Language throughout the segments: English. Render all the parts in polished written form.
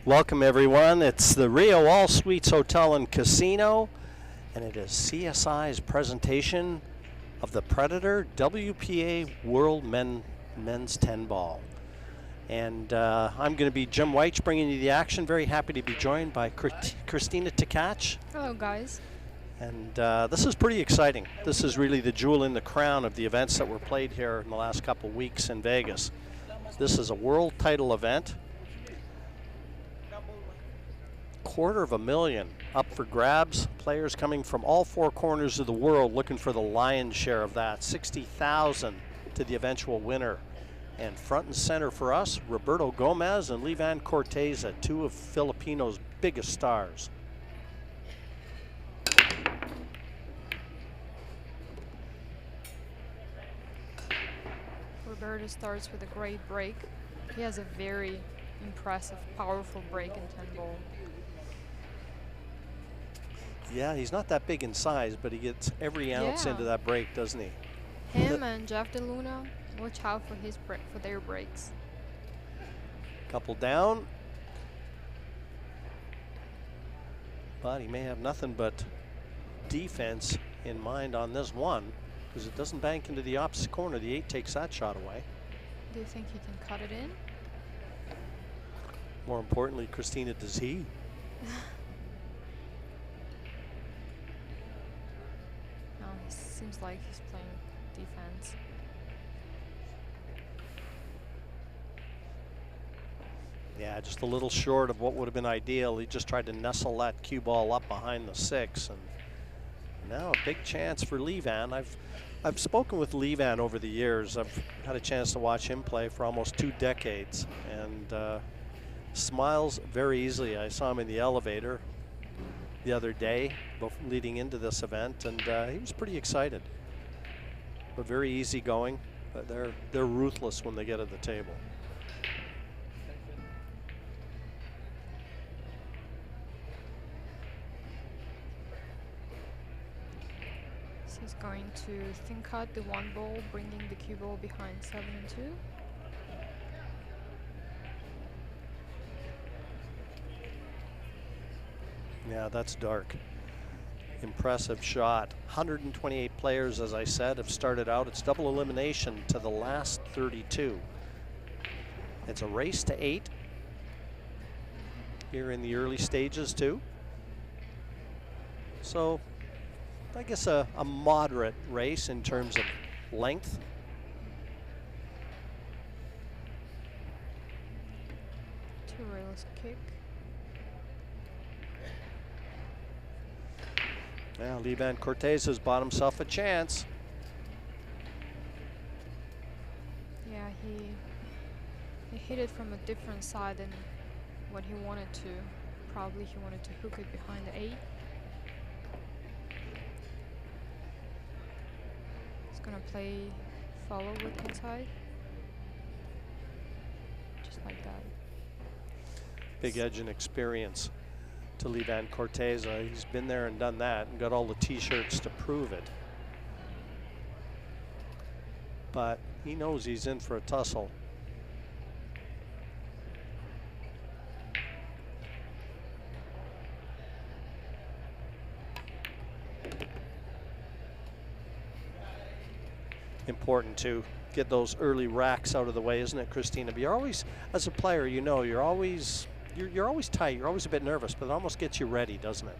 Welcome everyone. It's the Rio All Suites Hotel and Casino, and it is CSI's presentation of the Predator WPA World Men's 10 Ball. And I'm going to be Jim Weich bringing you the action. Very happy to be joined by Christina Tkach. Hello guys. And this is pretty exciting. This is really the jewel in the crown of the events that were played here in the last couple of weeks in Vegas. This is a world title event. $250,000 up for grabs. Players coming from all four corners of the world looking for the lion's share of that. $60,000 to the eventual winner. And front and center for us, Roberto Gomez and Levan Corteza, two of Filipino's biggest stars. Roberto starts with a great break. He has a very impressive, powerful break in 10 ball. Yeah, he's not that big in size, but he gets every ounce into that break, doesn't he? Him and Jeff DeLuna, watch out for their breaks. Couple down. But he may have nothing but defense in mind on this one, because it doesn't bank into the opposite corner. The 8 takes that shot away. Do you think he can cut it in? More importantly, Christina, does he? No, it seems like he's playing defense. Yeah, just a little short of what would have been ideal. He just tried to nestle that cue ball up behind the 6, and now a big chance for Levan. I've spoken with Levan over the years. I've had a chance to watch him play for almost 2 decades, and smiles very easily. I saw him in the elevator the other day leading into this event, and he was pretty excited, but very easygoing. But they're ruthless when they get at the table. He's going to think out the 1 ball, bringing the cue ball behind 7 and 2. Yeah, that's dark. Impressive shot. 128 players, as I said, have started out. It's double elimination to the last 32. It's a race to 8 here in the early stages too. So I guess a moderate race in terms of length. Two rails kick. Now Levan Corteza's bought himself a chance. Yeah, he hit it from a different side than what he wanted to. Probably he wanted to hook it behind the 8. He's gonna play follow with inside. Just like that. Big edge and experience to Levan Corteza. He's been there and done that and got all the t-shirts to prove it. But he knows he's in for a tussle. Important to get those early racks out of the way, isn't it, Christina? But you're always, as a player, you know, you're always tight. You're always a bit nervous, but it almost gets you ready, doesn't it?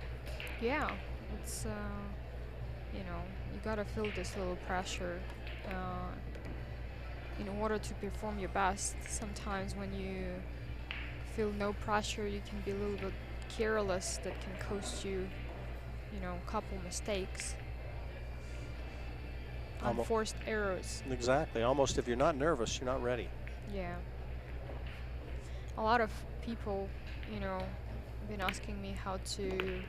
Yeah, it's you know, you gotta feel this little pressure in order to perform your best. Sometimes when you feel no pressure, you can be a little bit careless. That can cost you, you know, a couple mistakes. Unforced errors. Exactly. Almost if you're not nervous, you're not ready. Yeah. A lot of people, you know, have been asking me how to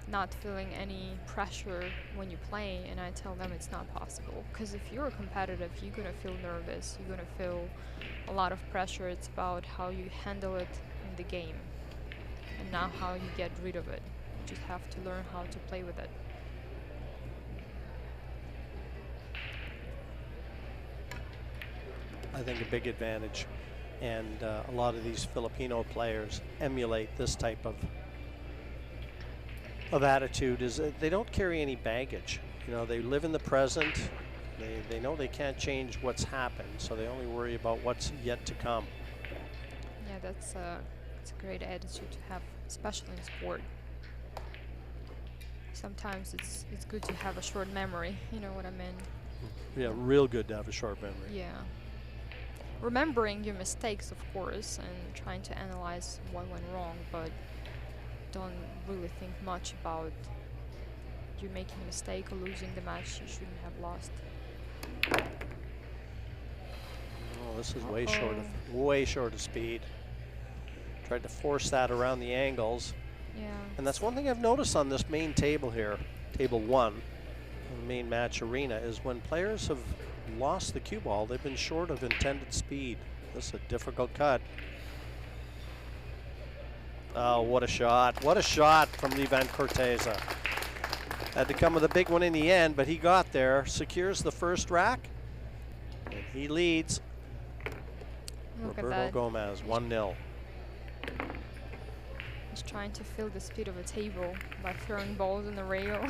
not feeling any pressure when you play, and I tell them it's not possible. Because if you're competitive, you're going to feel nervous. You're going to feel a lot of pressure. It's about how you handle it in the game and not how you get rid of it. You just have to learn how to play with it. I think a big advantage And a lot of these Filipino players emulate this type of attitude. Is that they don't carry any baggage. You know, they live in the present. They know they can't change what's happened, so they only worry about what's yet to come. Yeah, that's a great attitude to have, especially in sport. Sometimes it's good to have a short memory. You know what I mean? Yeah, real good to have a short memory. Yeah. Remembering your mistakes, of course, and trying to analyze what went wrong, but don't really think much about you making a mistake or losing the match you shouldn't have lost. Oh, this is way short of speed. Tried to force that around the angles. Yeah. And that's one thing I've noticed on this main table here, table 1, the main match arena, is when players have lost the cue ball, they've been short of intended speed. This is a difficult cut. Oh, what a shot. What a shot from Livan Corteza. Had to come with a big one in the end, but he got there, secures the first rack, and he leads. Look Roberto at that. Gomez, 1-0. He's trying to fill the speed of a table by throwing balls on the rail.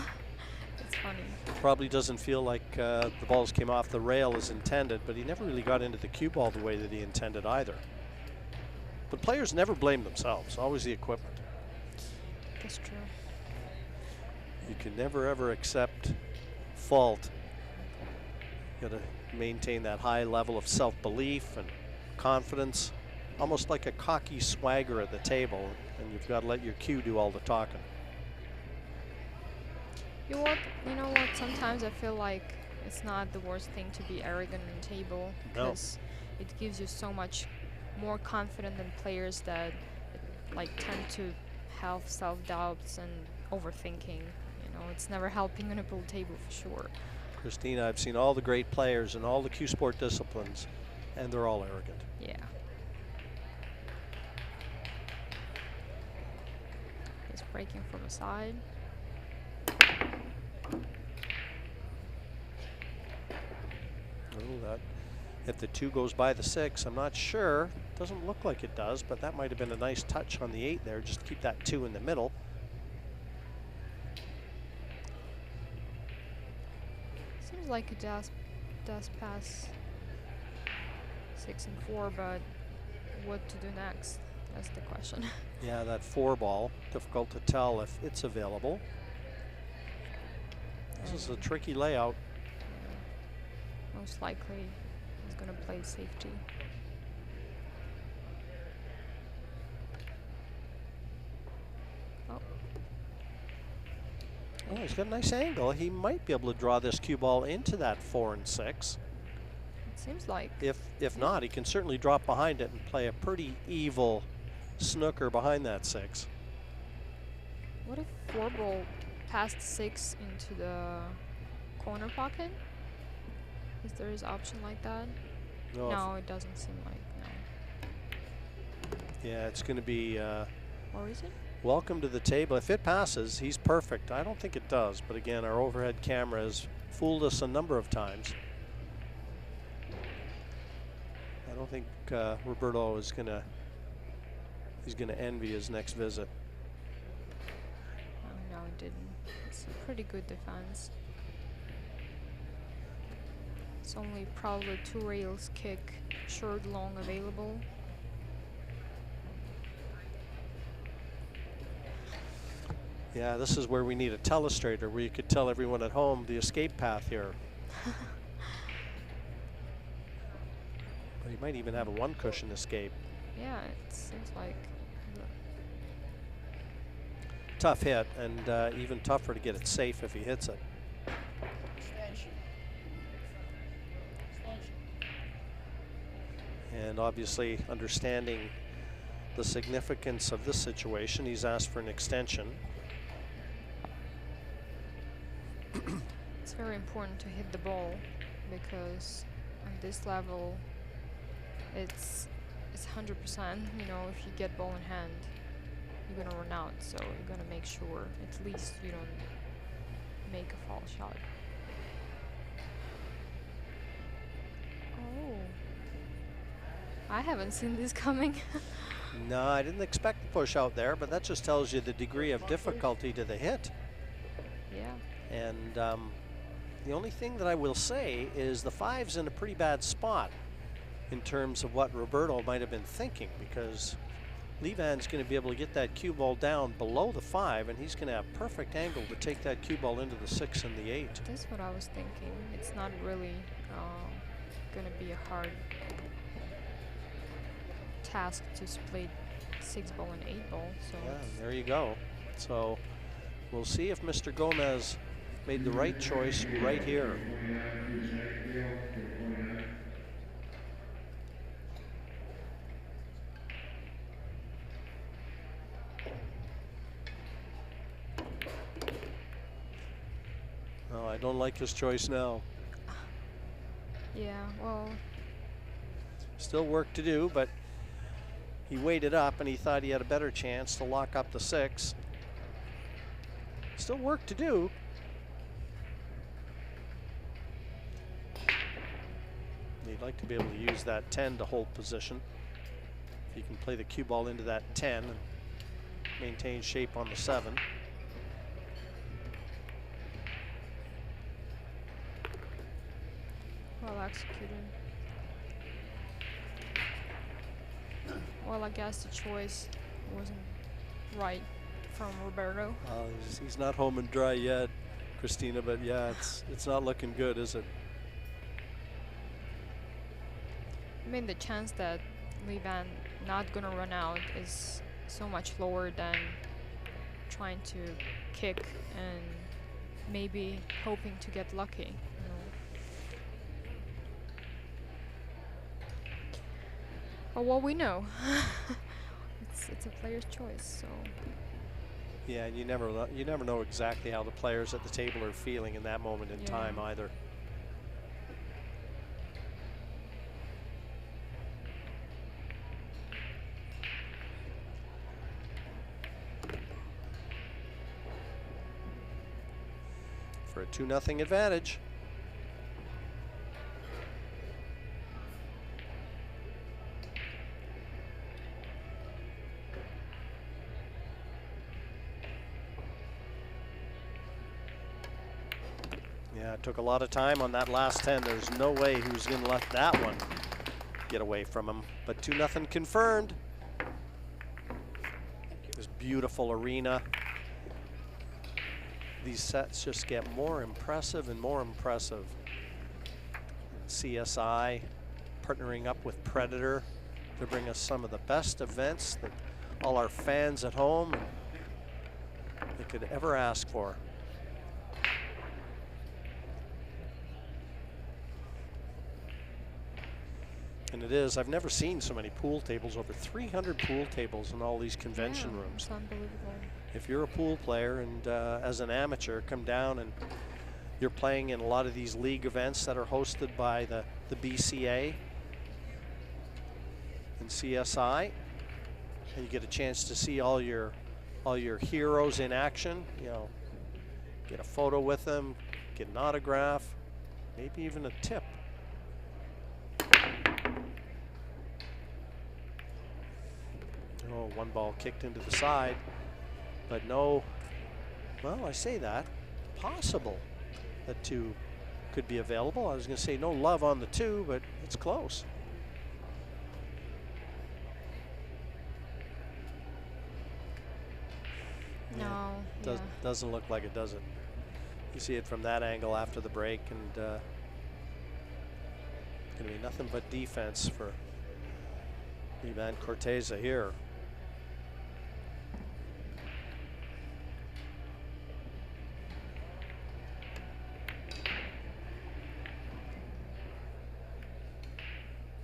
It's funny. Probably doesn't feel like the balls came off the rail as intended, but he never really got into the cue ball the way that he intended either. But players never blame themselves, always the equipment. That's true. You can never ever accept fault. You gotta maintain that high level of self-belief and confidence, almost like a cocky swagger at the table, and you've got to let your cue do all the talking. You know what? Sometimes I feel like it's not the worst thing to be arrogant on the table, because it gives you so much more confident than players that like tend to have self-doubts and overthinking. You know, it's never helping on a pool table for sure. Christina, I've seen all the great players in all the cue sport disciplines, and they're all arrogant. Yeah. He's breaking from the side. Oh, that if the 2 goes by the 6, I'm not sure. Doesn't look like it does, but that might have been a nice touch on the 8 there. Just to keep that 2 in the middle. Seems like it does pass 6 and 4, but what to do next? That's the question. Yeah, that 4 ball, difficult to tell if it's available. This is a tricky layout. Most likely he's going to play safety. Oh, he's got a nice angle. He might be able to draw this cue ball into that 4 and 6. It seems like. If not, he can certainly drop behind it and play a pretty evil snooker behind that 6. What if 4 ball passed 6 into the corner pocket? Is there an option like that? No, it doesn't seem like. No. Yeah, it's going to be. Or is it? Welcome to the table. If it passes, he's perfect. I don't think it does, but again, our overhead camera has fooled us a number of times. I don't think Roberto is he's gonna envy his next visit. Oh, no, it didn't. It's a pretty good defense. It's only probably 2 rails kick, short, long available. Yeah, this is where we need a telestrator where you could tell everyone at home the escape path here. Or you might even have a 1 cushion escape. Yeah, it seems like. Tough hit, and even tougher to get it safe if he hits it. And obviously, understanding the significance of this situation, he's asked for an extension. It's very important to hit the ball, because on this level it's 100%. You know, if you get ball in hand, you're gonna run out, so you're gonna make sure at least you don't make a foul shot. Oh, I haven't seen this coming. No, I didn't expect the push out there, but that just tells you the degree of difficulty to the hit. Yeah. And the only thing that I will say is the 5's in a pretty bad spot in terms of what Roberto might have been thinking, because Levan's going to be able to get that cue ball down below the 5, and he's going to have perfect angle to take that cue ball into the 6 and the 8. That's what I was thinking. It's not really going to be a hard task to split 6 ball and 8 ball. So yeah, there you go. So we'll see if Mr. Gomez made the right choice right here. Oh, I don't like his choice now. yeah, well, Still work to do, but he waited up and he thought he had a better chance to lock up the 6. Still work to do. He'd like to be able to use that 10 to hold position. If he can play the cue ball into that 10 and maintain shape on the 7. well executed. Well, I guess the choice wasn't right from Roberto. He's not home and dry yet, Christina, but yeah, it's not looking good, is it? I mean, the chance that Levan not gonna run out is so much lower than trying to kick and maybe hoping to get lucky. You know. But what we know, it's a player's choice. So Yeah, and you never know exactly how the players at the table are feeling in that moment in time either. For a 2-0 advantage. Yeah, it took a lot of time on that last 10. There's no way he was going to let that one get away from him. But 2-0 confirmed. This beautiful arena. These sets just get more impressive and more impressive. CSI partnering up with Predator to bring us some of the best events that all our fans at home they could ever ask for. And it is, I've never seen so many pool tables, over 300 pool tables in all these convention rooms. It's unbelievable. If you're a pool player and as an amateur come down and you're playing in a lot of these league events that are hosted by the BCA and CSI, and you get a chance to see all your heroes in action, you know, get a photo with them, get an autograph, maybe even a tip. Oh, one ball kicked into the side, but no, well, I say that, possible that 2 could be available. I was going to say no love on the 2, but it's close. No, doesn't look like it, does it? You see it from that angle after the break, and going to be nothing but defense for Ivan Corteza here.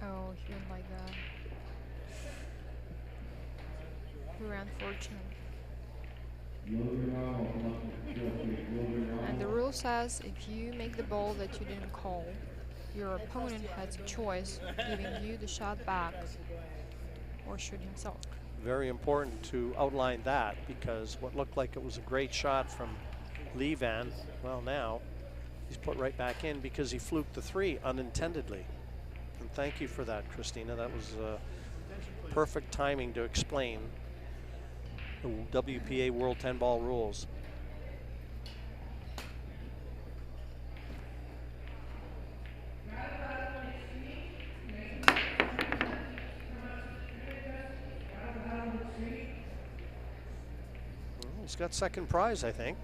Oh, he went like that. Very unfortunate. And the rule says if you make the ball that you didn't call, your opponent has a choice of giving you the shot back or shoot himself. Very important to outline that, because what looked like it was a great shot from Levan, well, now he's put right back in because he fluked the 3 unintendedly. And thank you for that, Christina. That was perfect timing to explain the WPA World 10 Ball rules. Well, he's got second prize, I think.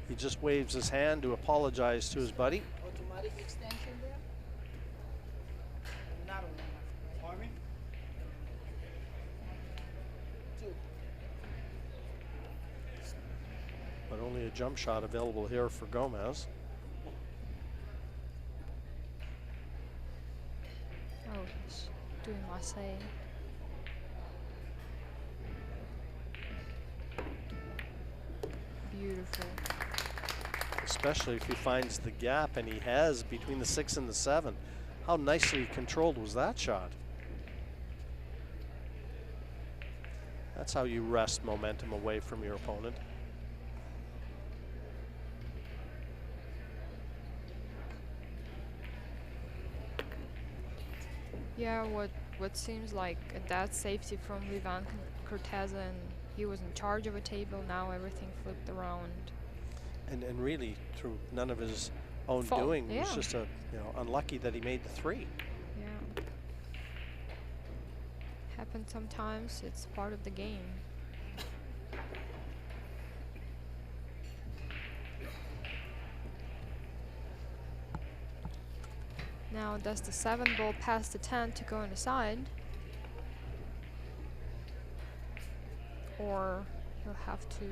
He just waves his hand to apologize to his buddy. Automatic extension there? Not automatic. Pardon me? Two. But only a jump shot available here for Gomez. Oh, he's doing my say. Beautiful. Especially if he finds the gap, and he has, between the 6 and the 7. How nicely controlled was that shot? That's how you wrest momentum away from your opponent. Yeah, what seems like a dead safety from Ivan Corteza, and he was in charge of a table. Now everything flipped around. And really, through none of his own Fault, doing, it yeah. was just unlucky that he made the 3. Yeah. Happens sometimes. It's part of the game. Now does the 7 ball pass the 10 to go on the side? Or he'll have to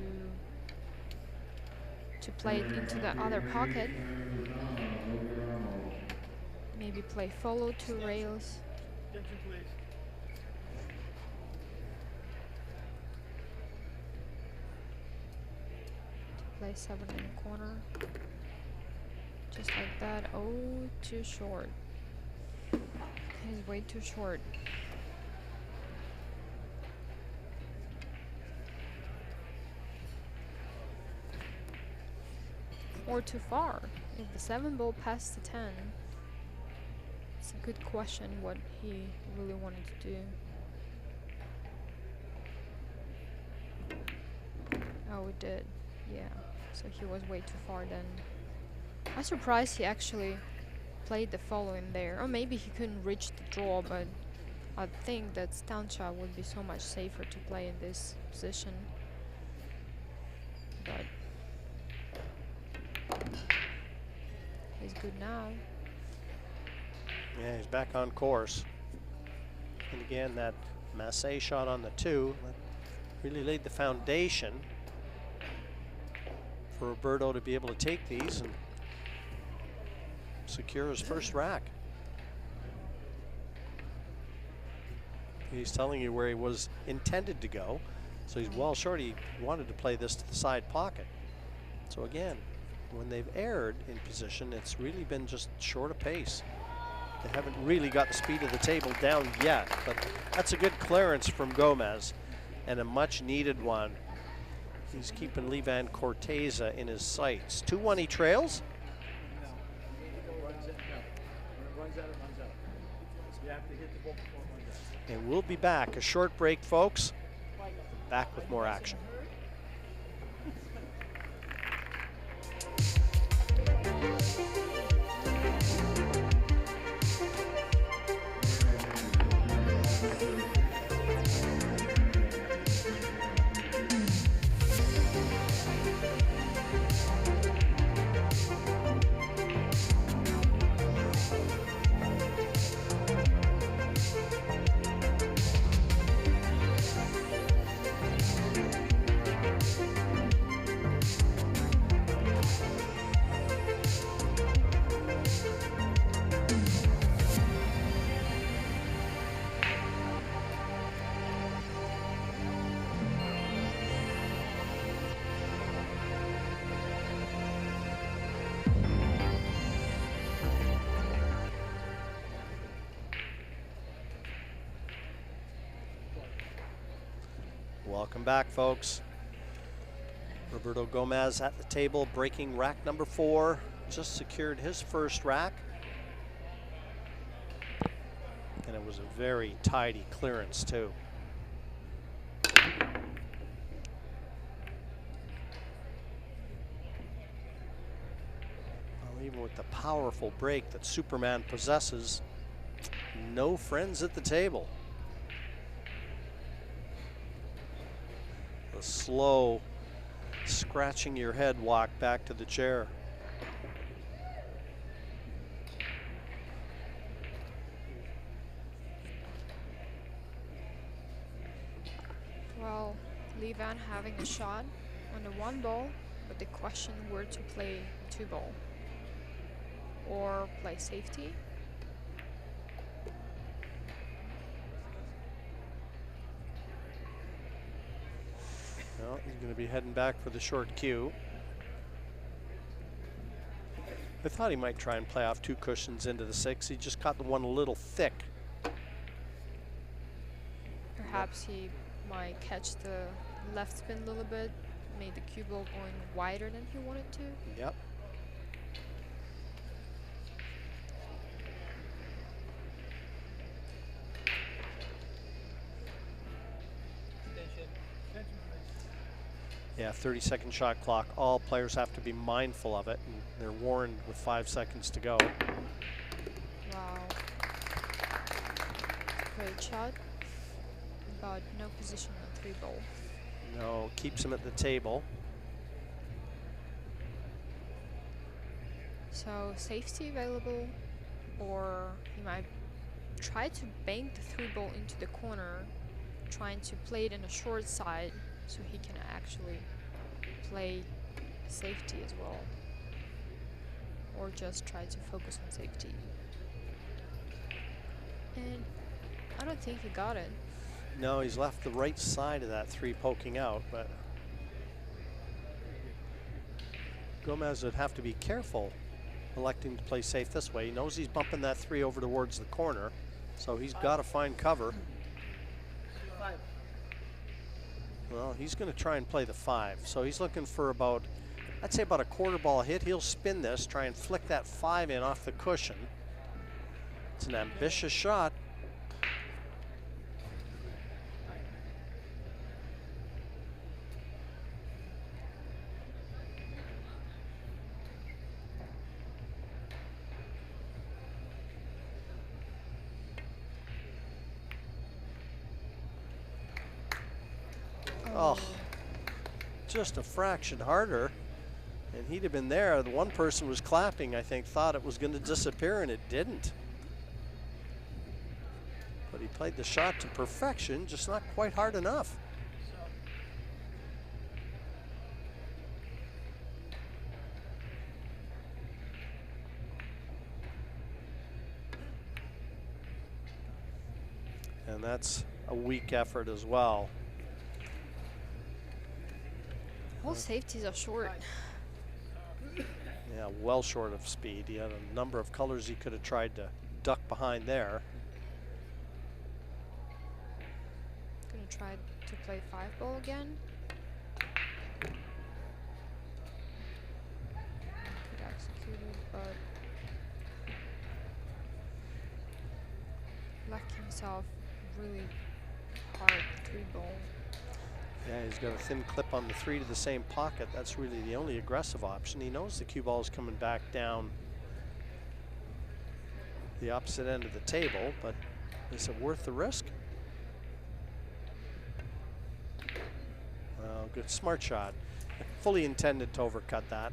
play it into the other pocket. Maybe play follow 2 rails. Attention, please. Play 7 in the corner. Just like that. Oh, too short. He's way too short. Or too far. If the 7 ball passed the 10, it's a good question what he really wanted to do. Oh, it did. Yeah. So he was way too far then. I'm surprised he actually played the follow in there. Or maybe he couldn't reach the draw, but I think that Stancha would be so much safer to play in this position. But he's good now. Yeah, he's back on course. And again, that Massé shot on the 2 that really laid the foundation for Roberto to be able to take these and secure his first rack. He's telling you where he was intended to go. So he's well short. He wanted to play this to the side pocket. So again, when they've erred in position, it's really been just short of pace. They haven't really got the speed of the table down yet, but that's a good clearance from Gomez and a much needed one. He's keeping Ivan Corteza in his sights. 2-1 he trails. And we'll be back. A short break, folks. Back with more action. Welcome back, folks. Roberto Gomez at the table, breaking rack number 4. Just secured his first rack. Very tidy clearance too. Well, even with the powerful break that Superman possesses, no friends at the table. The slow, scratching your head walk back to the chair. Well, Lee Van having a shot on the 1 ball, but the question were to play 2 ball or play safety. Well, he's going to be heading back for the short cue. I thought he might try and play off 2 cushions into the 6. He just caught the one a little thick. Perhaps he might catch the left spin a little bit, made the cue ball going wider than he wanted to. Yep. Yeah, 30-second shot clock. All players have to be mindful of it, and they're warned with 5 seconds to go. Wow. Great shot, but no position on 3 ball. No, keeps him at the table. So safety available, or he might try to bank the 3 ball into the corner, trying to play it in the short side so he can actually play safety as well, or just try to focus on safety. And I don't think he got it. No, he's left the right side of that 3 poking out, but Gomez would have to be careful electing to play safe this way. He knows he's bumping that 3 over towards the corner, so he's got to find cover. Well, he's going to try and play the 5, so he's looking for about, I'd say about a quarter ball hit. He'll spin this, try and flick that 5 in off the cushion. It's an ambitious shot. Oh, just a fraction harder, and he'd have been there. The one person was clapping, I think, thought it was going to disappear, and it didn't. But he played the shot to perfection, just not quite hard enough. And that's a weak effort as well. All safeties are short. Yeah, well short of speed. He had a number of colors he could have tried to duck behind there. Gonna try to play 5 ball again. Could execute it, but left himself really hard 3 ball. Yeah, he's got a thin clip on the 3 to the same pocket. That's really the only aggressive option. He knows the cue ball is coming back down the opposite end of the table, but is it worth the risk? Well, good, smart shot. Fully intended to overcut that.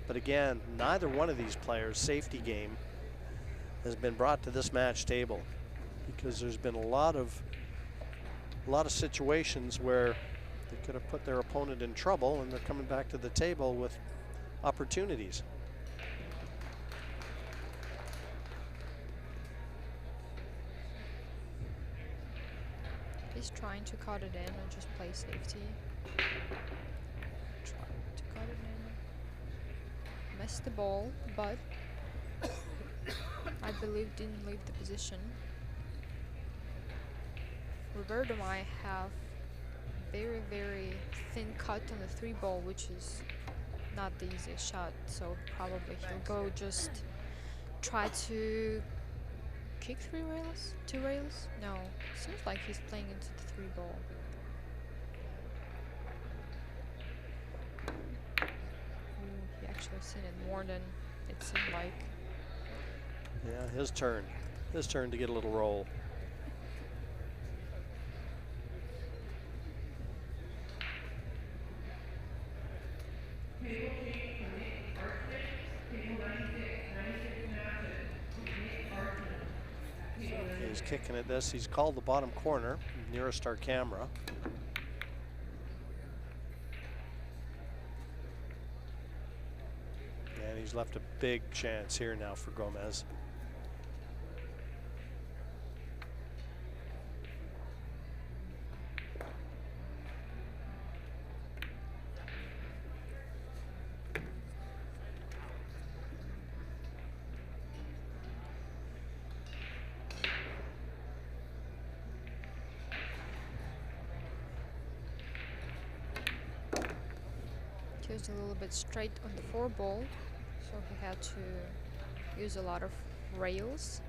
But again, neither one of these players' safety game has been brought to this match table, because there's been a lot of situations where they could have put their opponent in trouble, and they're coming back to the table with opportunities. He's trying to cut it in and just play safety. Trying to cut it in. Missed the ball, but I believe didn't leave the position. Roberto might have very, very thin cut on the 3 ball, which is not the easiest shot. So probably he'll go just try to kick 3 rails? 2 rails? No. Seems like he's playing into the 3 ball. Ooh, he actually seen it more than it seemed like. Yeah, his turn. His turn to get a little roll. He's kicking at this. He's called the bottom corner, nearest our camera. And he's left a big chance here now for Gomez. Just a little bit straight on the 4 ball, so he had to use a lot of rails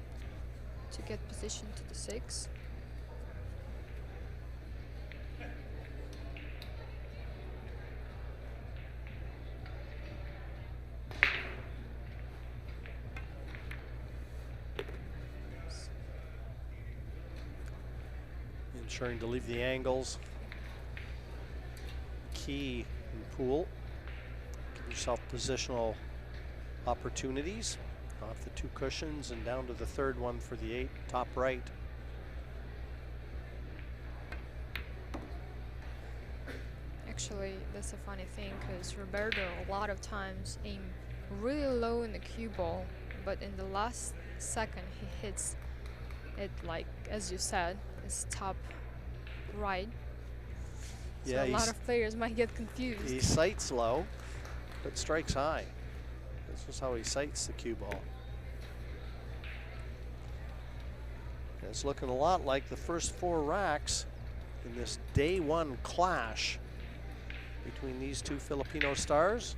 to get position to the 6. Ensuring to leave the angles. Key in pool. Give yourself positional opportunities off the 2 cushions and down to the 3rd one for the 8, top right. Actually, that's a funny thing because Roberto a lot of times aim really low in the cue ball, but in the last second he hits it, like as you said, it's top right. So Yeah, a lot of players might get confused. He sights low, but strikes high. This is how he sights the cue ball. And it's looking a lot like the first 4 racks in this day 1 clash between these 2 Filipino stars.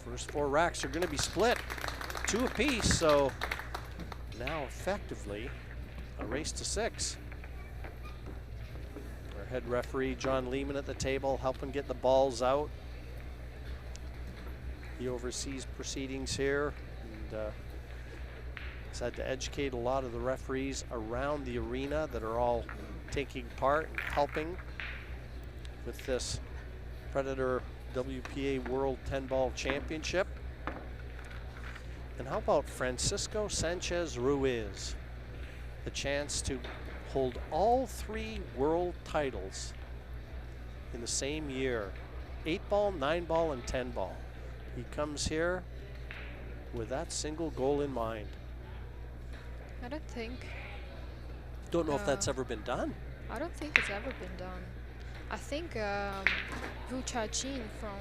First 4 racks are going to be split 2 apiece, so now effectively a race to 6. Our head referee John Lehman at the table helping get the balls out. He oversees proceedings here and has had to educate a lot of the referees around the arena that are all taking part and helping with this Predator WPA World 10-Ball Championship. And how about Francisco Sanchez Ruiz? The chance to hold all 3 world titles in the same year. 8-ball, 9-ball, and 10-ball. He comes here with that single goal in mind. I don't think. Don't know if that's ever been done. I don't think it's ever been done. I think Wu Cha-Chin from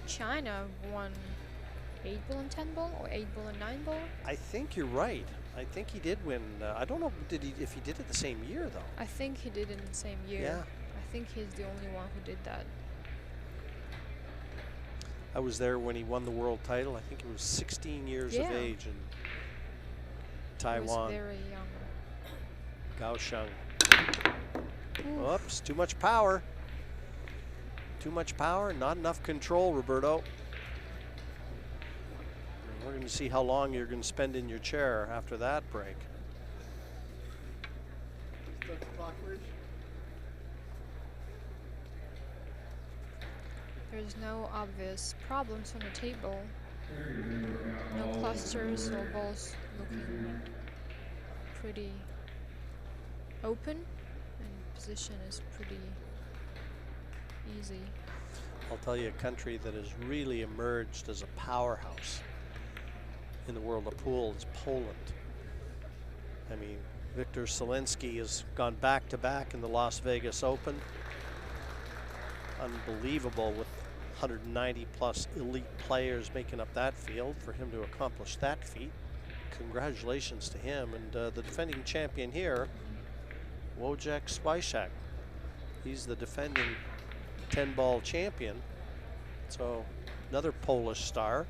China won 8-ball and 10-ball, or 8-ball and 9-ball. I think you're right. I think he did win. I don't know if he did it the same year though. I think he did it in the same year. Yeah. I think he's the only one who did that. I was there when he won the world title. I think he was 16 years of age in Taiwan. He was very young. Kaohsiung. Oops, too much power. Too much power, not enough control, Roberto. And we're going to see how long you're going to spend in your chair after that break. There's no obvious problems on the table. No clusters or balls looking pretty open, and position is pretty easy. I'll tell you, a country that has really emerged as a powerhouse in the world of pool is Poland. I mean, Victor Solinsky has gone back-to-back in the Las Vegas Open. Unbelievable with 190 plus elite players making up that field. For him to accomplish that feat, congratulations to him. And the defending champion here, Wojciech Swiatek. He's the defending 10-ball champion. So another Polish star.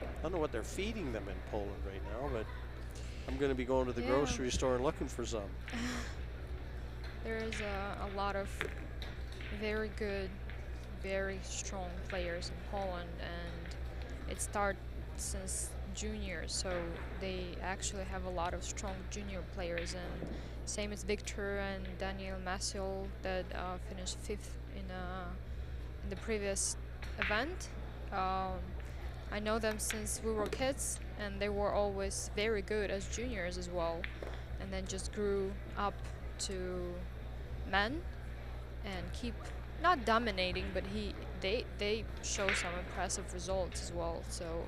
I don't know what they're feeding them in Poland right now, but I'm going to be going to the Yeah. grocery store and looking for some. There is a lot of very good, very strong players in Poland, and it started since juniors, so they actually have a lot of strong junior players, and same as Victor and Daniel Maciel that finished 5th in the previous event. I know them since we were kids, and they were always very good as juniors as well, and then just grew up to men and keep not dominating, but they show some impressive results as well. So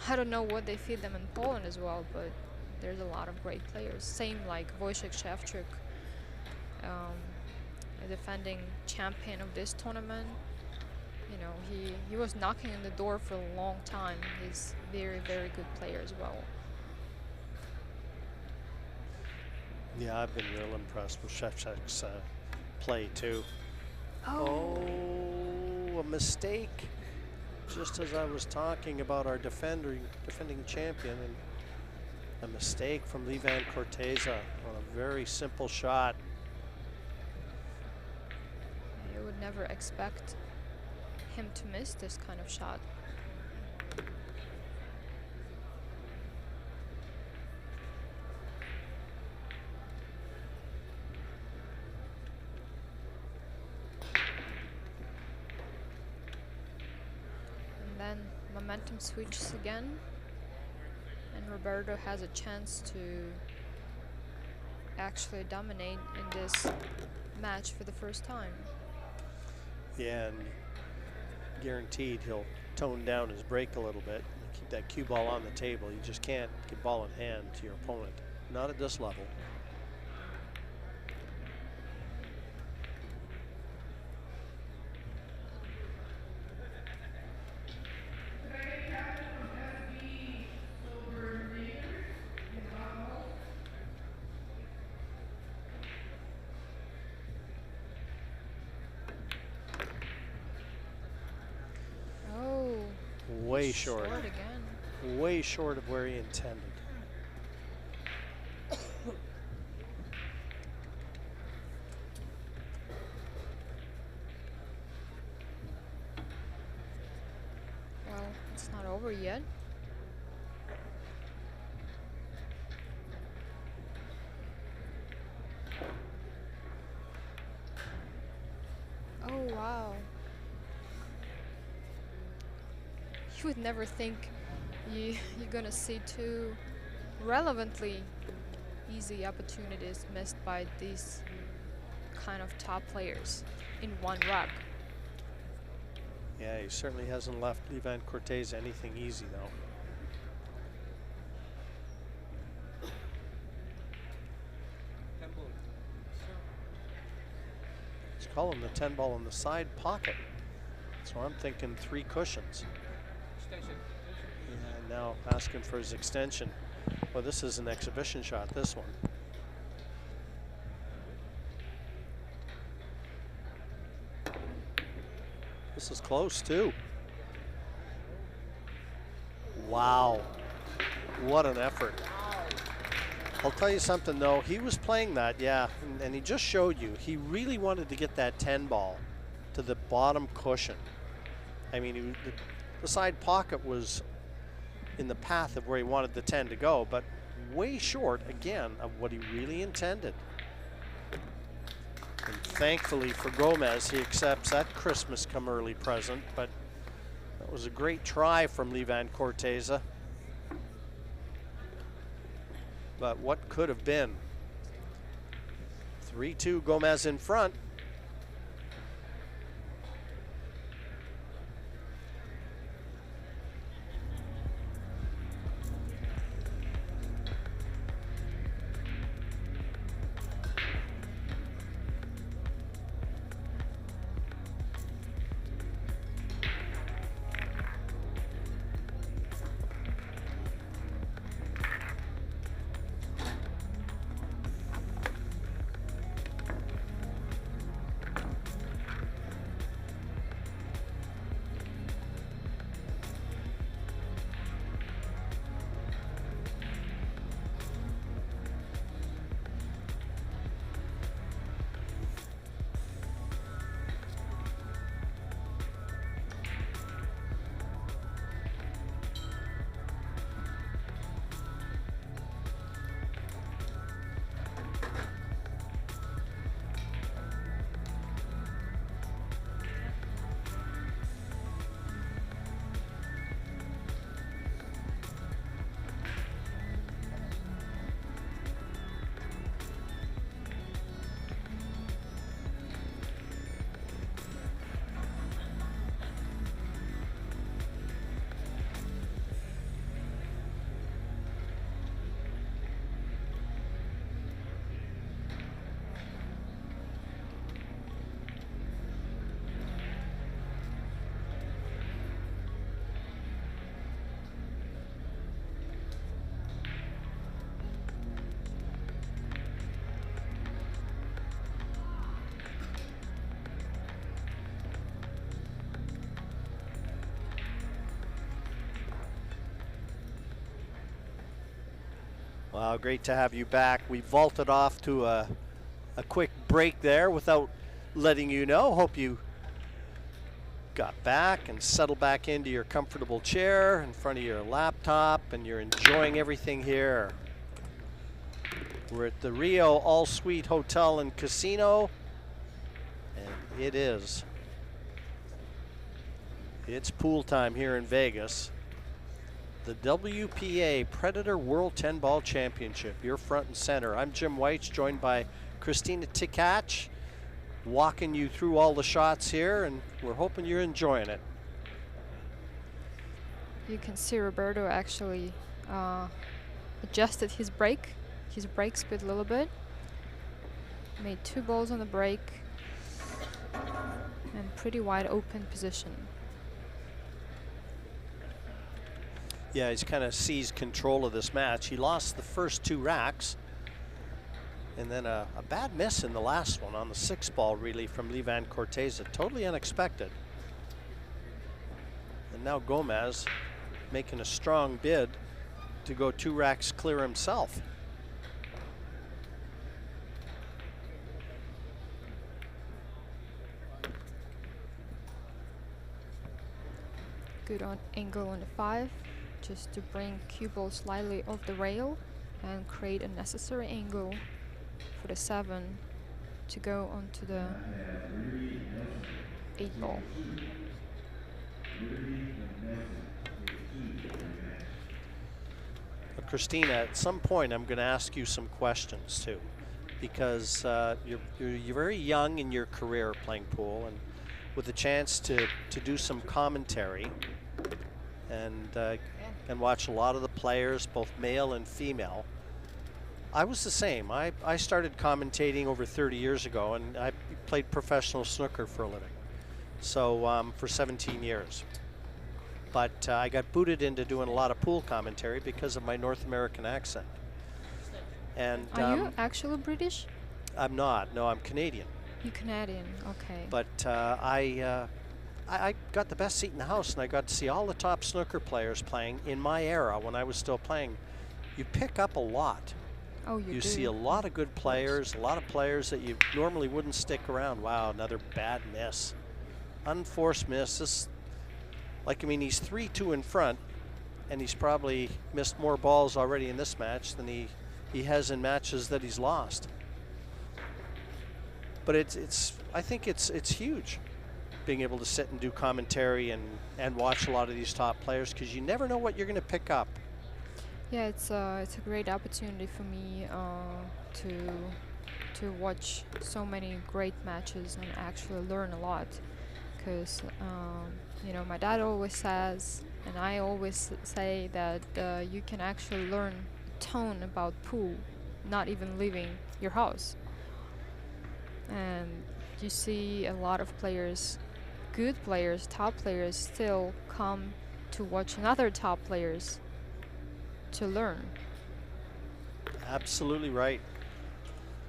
I don't know what they feed them in Poland as well, but there's a lot of great players. Same like Wojciech Szewczuk, a defending champion of this tournament. You know, he was knocking on the door for a long time. He's very, very good player as well. Yeah, I've been real impressed with Szewczuk's play too. Oh. Oh, a mistake. Just as I was talking about our defending champion, and a mistake from Levan Corteza on a very simple shot. You would never expect him to miss this kind of shot. And then momentum switches again, and Roberto has a chance to actually dominate in this match for the first time. Yeah, and guaranteed he'll tone down his break a little bit and keep that cue ball on the table. You just can't get ball in hand to your opponent, not at this level. Way short. Again. Way short of where he intended. Well, it's not over yet. Oh, wow. You would never think you're gonna see two relevantly easy opportunities missed by these kind of top players in one rack. Yeah, he certainly hasn't left Levan Corteza anything easy though. Let's call him the 10 ball in the side pocket. So I'm thinking 3 cushions. And now asking for his extension. Well, this is an exhibition shot, this one. This is close too. Wow, what an effort. I'll tell you something though, he was playing that, yeah, and he just showed you, he really wanted to get that 10 ball to the bottom cushion. I mean, the side pocket was in the path of where he wanted the 10 to go, but way short, again, of what he really intended. And thankfully for Gomez, he accepts that Christmas come early present, but that was a great try from Levan Corteza. But what could have been? 3-2, Gomez in front. Well, great to have you back. We vaulted off to a quick break there without letting you know. Hope you got back and settled back into your comfortable chair in front of your laptop and you're enjoying everything here. We're at the Rio All Suite Hotel and Casino, and it's pool time here in Vegas. The WPA Predator World 10 Ball Championship. You're front and center. I'm Jim White, joined by Christina Tkach, walking you through all the shots here, and we're hoping you're enjoying it. You can see Roberto actually adjusted his break speed a little bit. Made 2 balls on the break and pretty wide open position. Yeah, he's kind of seized control of this match. He lost the first 2 racks, and then a bad miss in the last one on the 6th ball, really, from Levan Corteza. Totally unexpected. And now Gomez making a strong bid to go 2 racks clear himself. Good on angle on the 5, just to bring cue ball slightly off the rail and create a necessary angle for the 7 to go onto the 8 ball. But Christina, at some point I'm going to ask you some questions too, because you're very young in your career playing pool, and with a chance to do some commentary and watch a lot of the players, both male and female. I was the same. I started commentating over 30 years ago, and I played professional snooker for a living, so for 17 years. But I got booted into doing a lot of pool commentary because of my North American accent. And Are you actually British? I'm not. No, I'm Canadian. You're Canadian, okay. But I got the best seat in the house, and I got to see all the top snooker players playing in my era when I was still playing. You pick up a lot. Oh, you do? See a lot of good players, a lot of players that you normally wouldn't stick around. Wow, another bad miss. Unforced miss. This, like, I mean, he's 3-2 in front, and he's probably missed more balls already in this match than he has in matches that he's lost. But I think it's huge, being able to sit and do commentary and watch a lot of these top players, because you never know what you're going to pick up. Yeah, it's a great opportunity for me to watch so many great matches and actually learn a lot. Because you know, my dad always says, and I always say, that you can actually learn a ton about pool, not even leaving your house. And you see a lot of players, good players, top players, still come to watch another top players to learn. Absolutely right.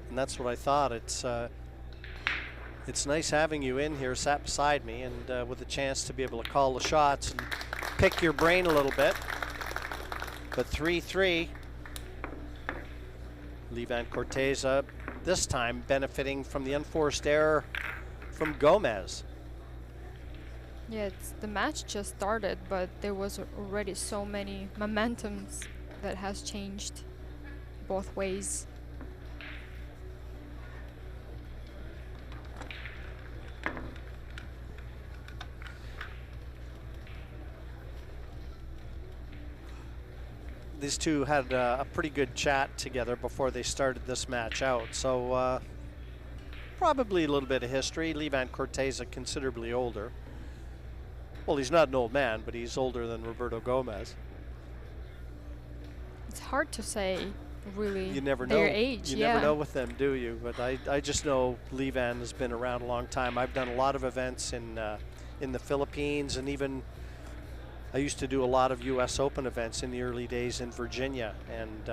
And that's what I thought. It's nice having you in here, sat beside me, and with a chance to be able to call the shots and pick your brain a little bit. But 3-3. Levan Corteza this time benefiting from the unforced error from Gomez. Yeah, the match just started, but there was already so many momentums that has changed both ways. These two had a pretty good chat together before they started this match out. So probably a little bit of history. Levan Corteza considerably older. Well, he's not an old man, but he's older than Roberto Gomez. It's hard to say, really. You never know. Their age, you yeah. never know with them, do you? But I just know Levan has been around a long time. I've done a lot of events in the Philippines, and even I used to do a lot of U.S. Open events in the early days in Virginia, and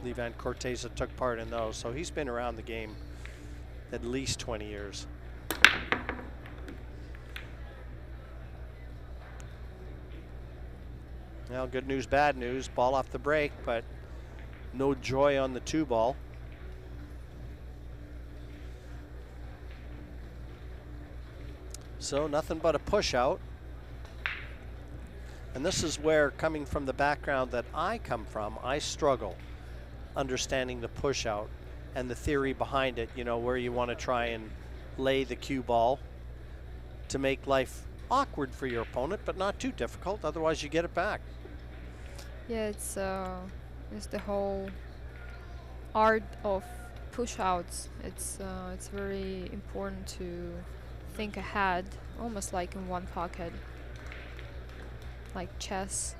Levan Corteza took part in those. So he's been around the game at least 20 years. Well, good news, bad news. Ball off the break, but no joy on the 2-ball. So nothing but a push out. And this is where, coming from the background that I come from, I struggle understanding the push out and the theory behind it, you know, where you want to try and lay the cue ball to make life awkward for your opponent, but not too difficult, otherwise you get it back. Yeah, it's the whole art of push outs. It's very important to think ahead, almost like in one pocket, like chess.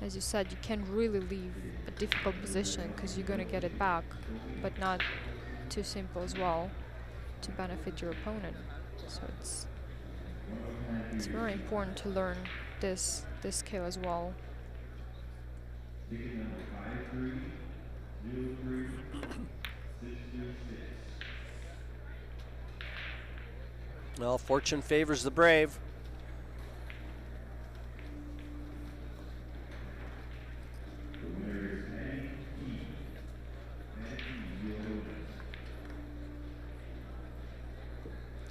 As you said, you can't really leave a difficult position because you're gonna get it back, but not too simple as well to benefit your opponent. So it's very important to learn this skill as well. Well, fortune favors the brave.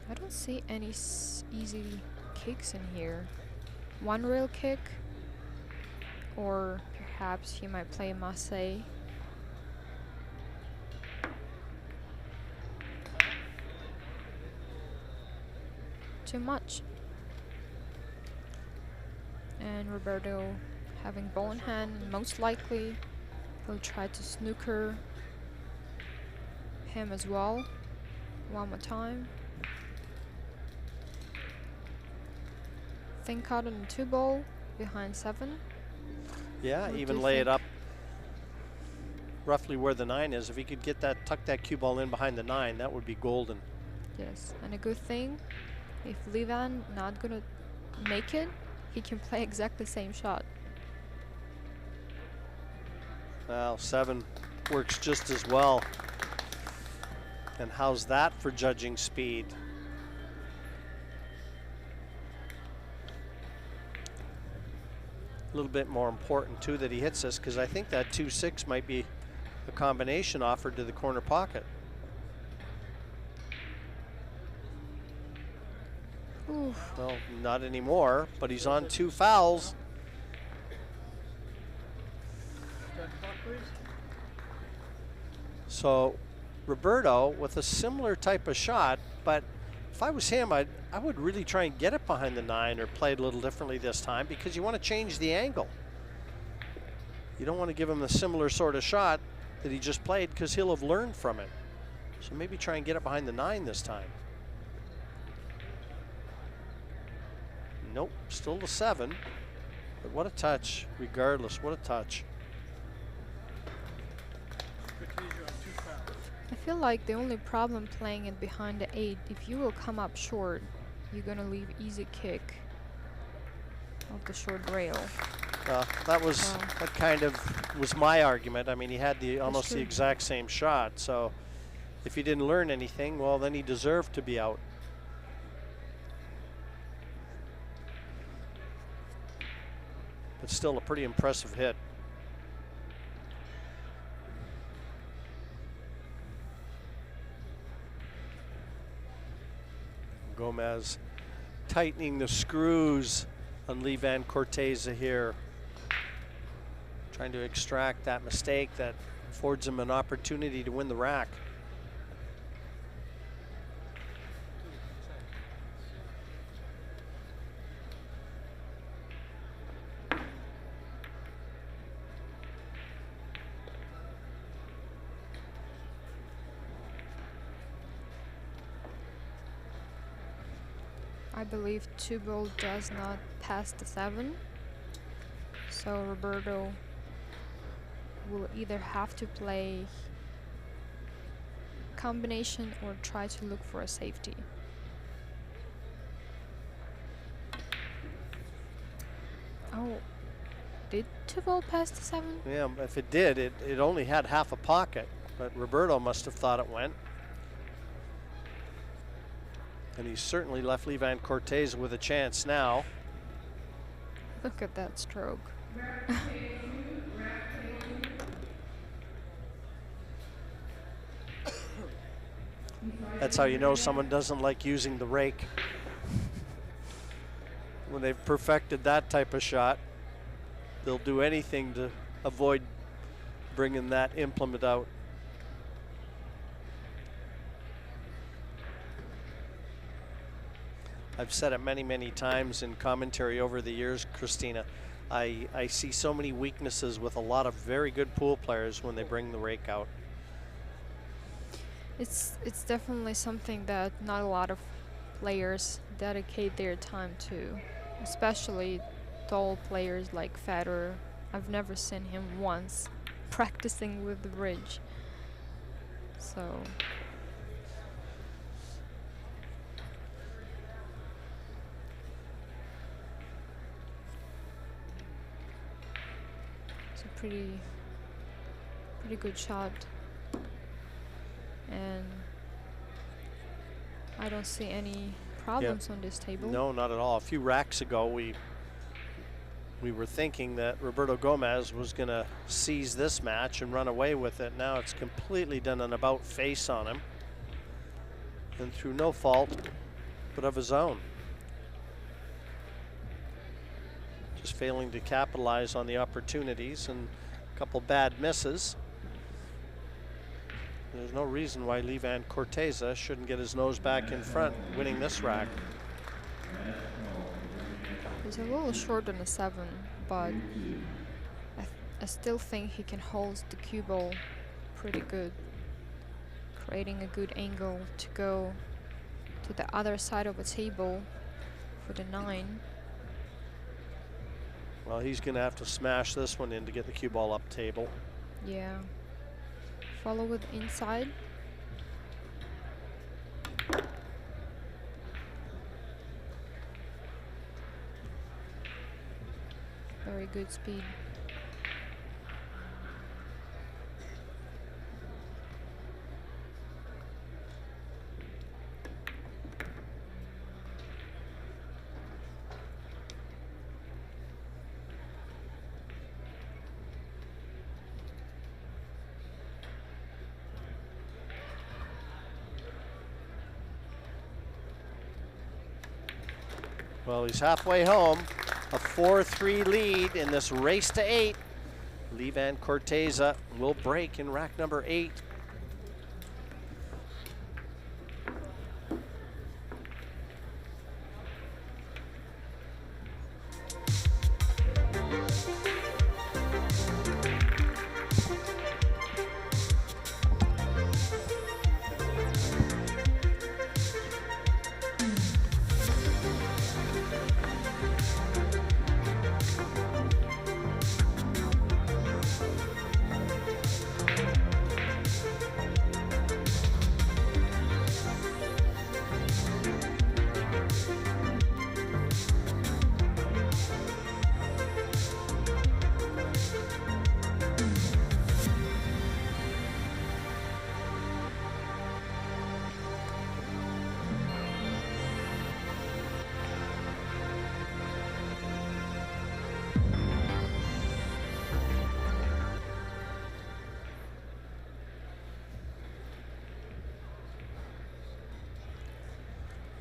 I don't see any easy kicks in here. One rail kick, or perhaps he might play Marseille. Too much. And Roberto having ball in hand, most likely he'll try to snooker him as well. One more time. Think out on the 2-ball behind 7. Yeah, What do even you lay it think? up roughly where the 9 is. If he could get that, tuck that cue ball in behind the 9, that would be golden. Yes, and a good thing, if Levan not gonna make it, he can play exactly the same shot. Well, 7 works just as well. And how's that for judging speed? A little bit more important too that he hits this, because I think that 2-6 might be a combination offered to the corner pocket. Oof. Well, not anymore, but he's on 2 fouls. Start the clock, please. So Roberto with a similar type of shot, but if I was him, I would really try and get it behind the 9 or play it a little differently this time, because you want to change the angle. You don't want to give him the similar sort of shot that he just played, because he'll have learned from it. So maybe try and get it behind the 9 this time. Nope, still the 7. But what a touch, regardless, what a touch. Corteza on 2 fouls. I feel like the only problem playing it behind the 8, if you will come up short, you're gonna leave easy kick of the short rail. That was Wow. that kind of was my argument. I mean, he had the almost the true. exact same shot. So if he didn't learn anything, well, then he deserved to be out. But still a pretty impressive hit. Gomez tightening the screws on Levan Corteza here. Trying to extract that mistake that affords him an opportunity to win the rack. I believe 2-ball does not pass the 7, so Roberto will either have to play combination or try to look for a safety. Oh, did 2-ball pass the 7? Yeah, if it did, it only had half a pocket, but Roberto must have thought it went. And he certainly left Levan Corteza with a chance now. Look at that stroke. That's how you know someone doesn't like using the rake. When they've perfected that type of shot, they'll do anything to avoid bringing that implement out. I've said it many, many times in commentary over the years, Christina. I see so many weaknesses with a lot of very good pool players when they bring the rake out. It's definitely something that not a lot of players dedicate their time to, especially tall players like Federer. I've never seen him once practicing with the bridge. So it's a pretty good shot. And I don't see any problems on this table. No, not at all. A few racks ago, we were thinking that Roberto Gomez was going to seize this match and run away with it. Now it's completely done an about face on him, and through no fault but of his own. Just failing to capitalize on the opportunities and a couple bad misses. There's no reason why Levan Corteza shouldn't get his nose back in front, winning this rack. He's a little short on a 7, but I still think he can hold the cue ball pretty good, creating a good angle to go to the other side of the table for the 9. Well, he's going to have to smash this one in to get the cue ball up table. Yeah. Follow with inside. Very good speed. Well, he's halfway home. A 4-3 lead in this race to 8. Levan Corteza will break in rack number 8.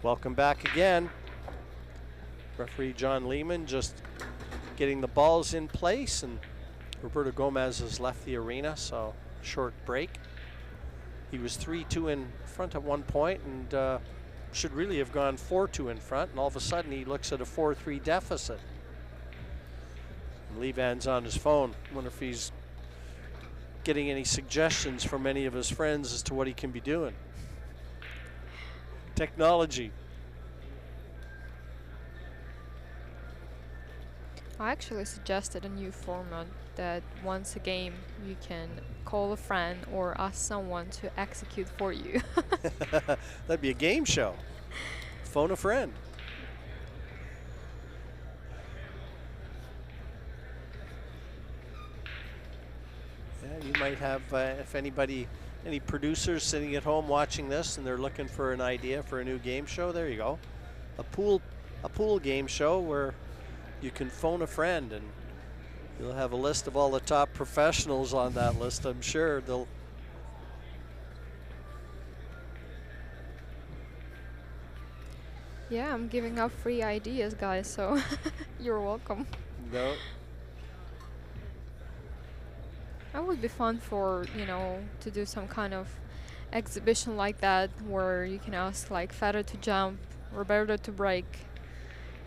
Welcome back again. Referee John Lehman just getting the balls in place, and Roberto Gomez has left the arena, so short break. He was 3-2 in front at one point and should really have gone 4-2 in front, and all of a sudden he looks at a 4-3 deficit. And Levan's on his phone. Wonder if he's getting any suggestions from any of his friends as to what he can be doing. Technology. I actually suggested a new format that once a game you can call a friend or ask someone to execute for you. That'd be a game show. Phone a friend. Yeah, you might have, if anybody, any producers sitting at home watching this and they're looking for an idea for a new game show, there you go. A pool game show where you can phone a friend, and you'll have a list of all the top professionals on that list. I'm sure they'll Yeah, I'm giving out free ideas, guys, so you're welcome. No. That would be fun for, you know, to do some kind of exhibition like that where you can ask like Federer to jump, Roberto to break,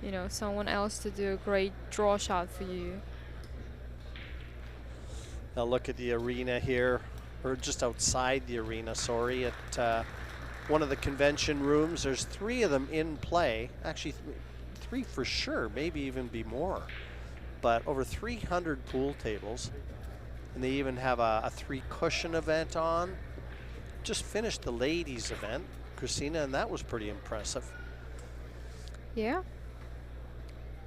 you know, someone else to do a great draw shot for you. Now look at the arena here, or just outside the arena, sorry, at one of the convention rooms. There's 3 of them in play. Actually, 3 for sure, maybe even be more. But over 300 pool tables. And they even have a 3 cushion event on. Just finished the ladies event, Christina, and that was pretty impressive. Yeah.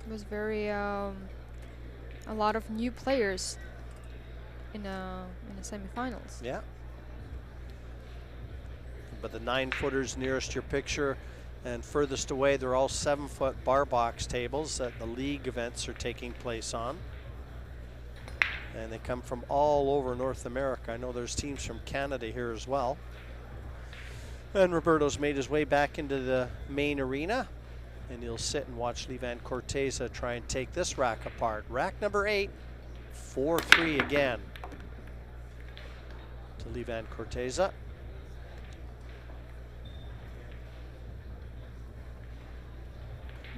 It was very, a lot of new players in the semifinals. Yeah. But the 9-footers nearest your picture and furthest away, they're all 7-foot bar box tables that the league events are taking place on. And they come from all over North America. I know there's teams from Canada here as well. And Roberto's made his way back into the main arena. And he'll sit and watch Levan Corteza try and take this rack apart. Rack number 8, 4-3 again to Levan Corteza.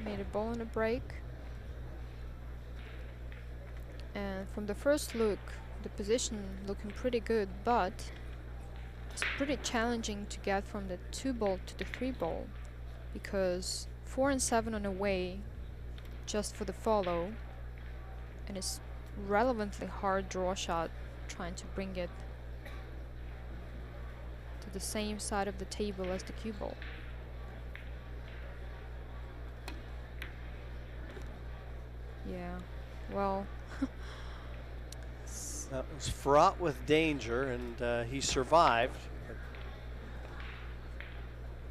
Made a ball in a break. And from the first look, the position looking pretty good, but it's pretty challenging to get from the 2 ball to the 3 ball because 4 and 7 on the way just for the follow, and it's relevantly hard draw shot trying to bring it to the same side of the table as the cue ball. Yeah, well, That was fraught with danger, and he survived.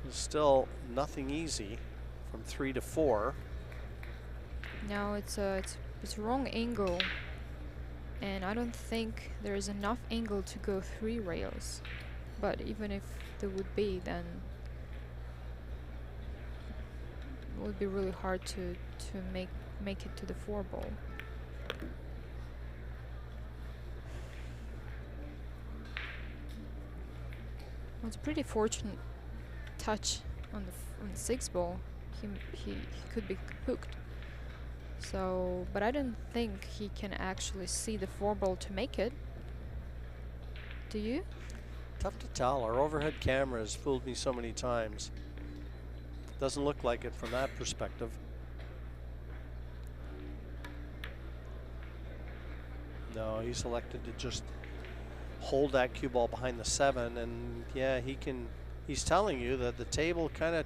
It's still nothing easy from 3 to 4. no, it's wrong angle, and I don't think there is enough angle to go 3 rails. But even if there would be, then it would be really hard to make it to the 4 ball. Well, it's a pretty fortunate touch on the 6 ball. He could be hooked. So, but I don't think he can actually see the 4 ball to make it. Do you? Tough to tell. Our overhead camera has fooled me so many times. Doesn't look like it from that perspective. No, he's elected to just hold that cue ball behind the 7, and yeah, he's telling you that the table kind of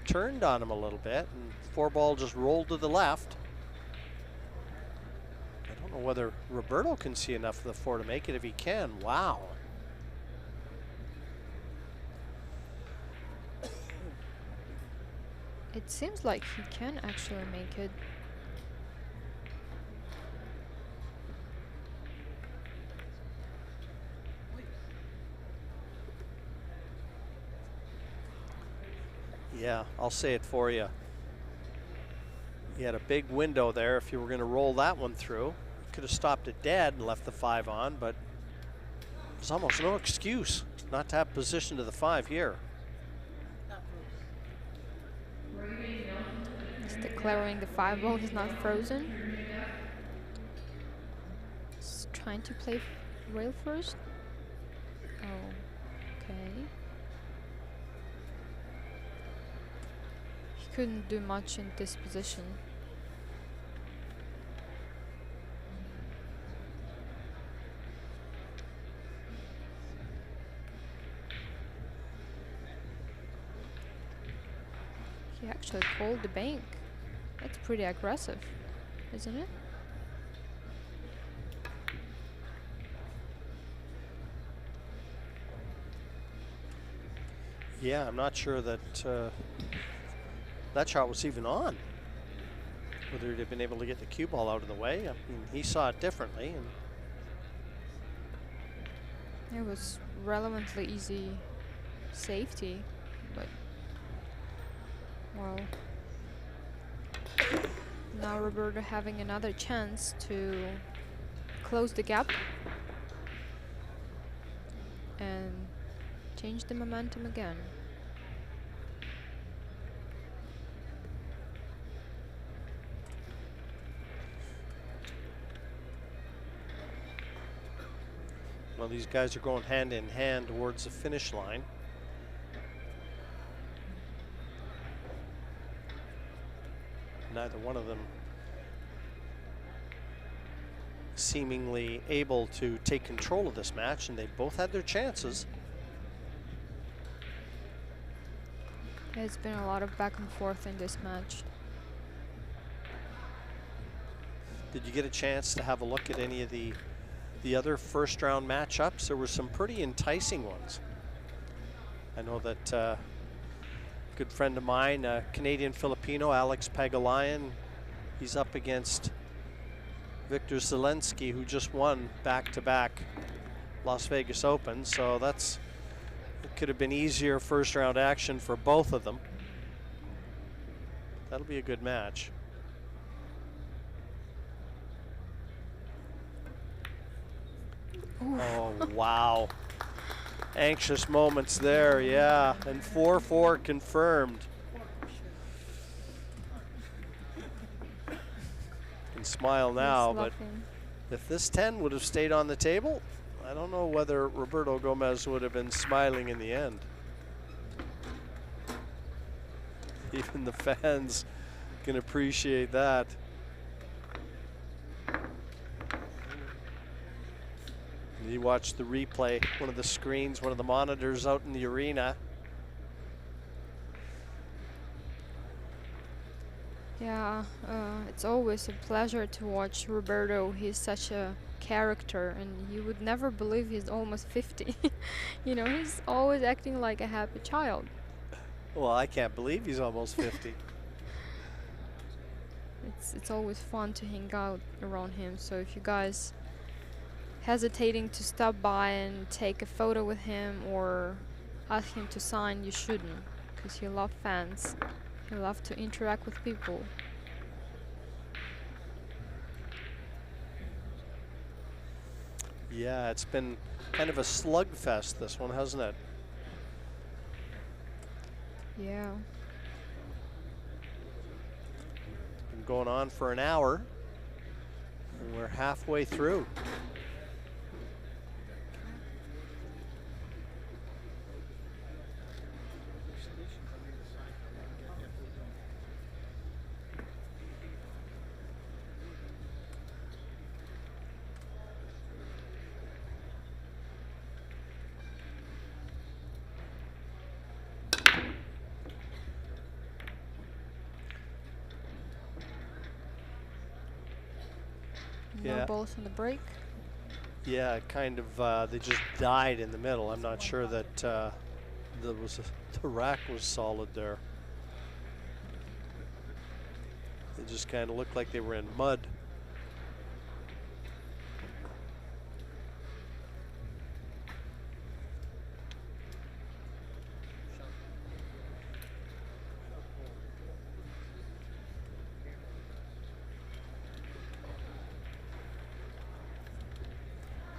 turned on him a little bit, and 4 ball just rolled to the left. I don't know whether Roberto can see enough of the 4 to make it. If he can, wow. It seems like he can actually make it. Yeah, I'll say it for you. You had a big window there if you were going to roll that one through. Could have stopped it dead and left the 5 on, but there's almost no excuse not to have position to the 5 here. He's declaring the 5 ball is not frozen. He's trying to play rail first. Oh, okay. He couldn't do much in this position. He actually called the bank. That's pretty aggressive, isn't it? Yeah, I'm not sure that that shot was even on. Whether he'd have been able to get the cue ball out of the way. I mean, he saw it differently. And It was relevantly easy safety, but well, Now Roberto having another chance to close the gap and change the momentum again. Well, these guys are going hand in hand towards the finish line. Neither one of them seemingly able to take control of this match, and they both had their chances. It's been a lot of back and forth in this match. Did you get a chance to have a look at any of the other first round matchups? There were some pretty enticing ones. I know that a good friend of mine, Canadian Filipino, Alex Pagalayan, he's up against Victor Zelensky, who just won back-to-back Las Vegas Open. So it could have been easier first round action for both of them. That'll be a good match. Oof. Oh, wow. Anxious moments there, yeah. And 4-4 confirmed. Can smile now, but if this 10 would have stayed on the table, I don't know whether Roberto Gomez would have been smiling in the end. Even the fans can appreciate that. You watch the replay, one of the screens, one of the monitors out in the arena. Yeah, it's always a pleasure to watch Roberto. He's such a character, and you would never believe he's almost 50. You know, he's always acting like a happy child. Well, I can't believe he's almost 50. It's always fun to hang out around him. So if you guys hesitating to stop by and take a photo with him or ask him to sign, you shouldn't, because he loves fans. He loves to interact with people. Yeah, it's been kind of a slugfest, this one, hasn't it? Yeah. It's been going on for an hour, and we're halfway through. No balls on the break. Yeah, kind of. They just died in the middle. I'm not sure that the rack was solid there. It just kind of looked like they were in mud.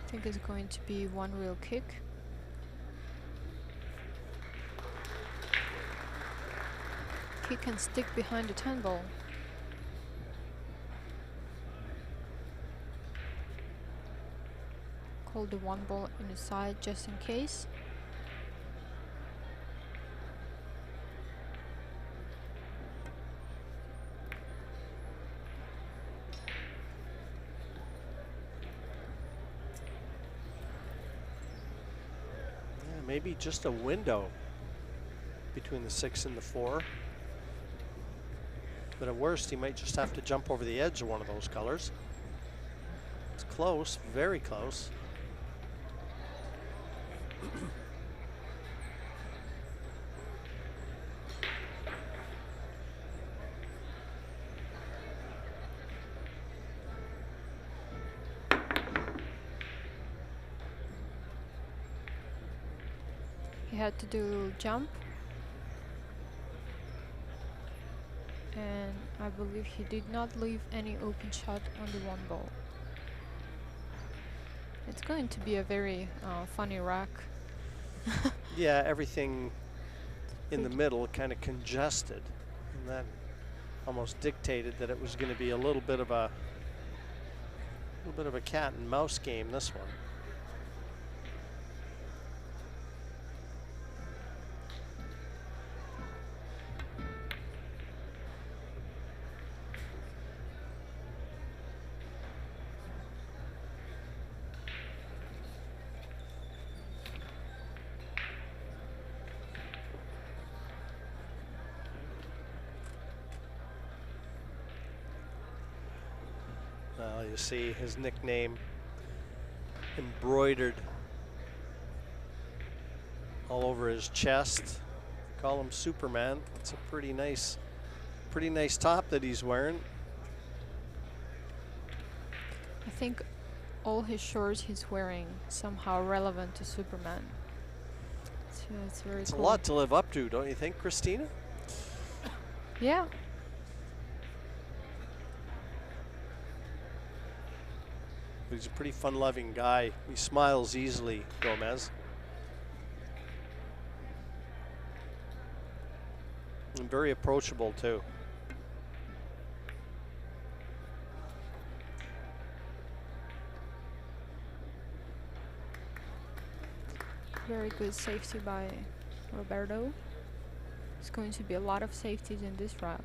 I think it's going to be one real kick. Kick and stick behind the 10 ball. Call the 1 ball in the side just in case. Maybe just a window between the 6 and the 4. But at worst, he might just have to jump over the edge of one of those colors. It's close, very close. He had to do a little jump. and I believe he did not leave any open shot on the one ball. It's going to be a very funny rack. Yeah, everything in the middle kind of congested, and that almost dictated that it was going to be a little bit of a cat and mouse game, this one. Well, you see his nickname embroidered all over his chest. Call him Superman. It's a pretty nice top that he's wearing. I think all his shorts he's wearing somehow relevant to Superman. So it's very It's cool. a lot to live up to, don't you think, Christina? Yeah. He's a pretty fun-loving guy. He smiles easily, Gomez. And very approachable, too. Very good safety by Roberto. There's going to be a lot of safeties in this rack.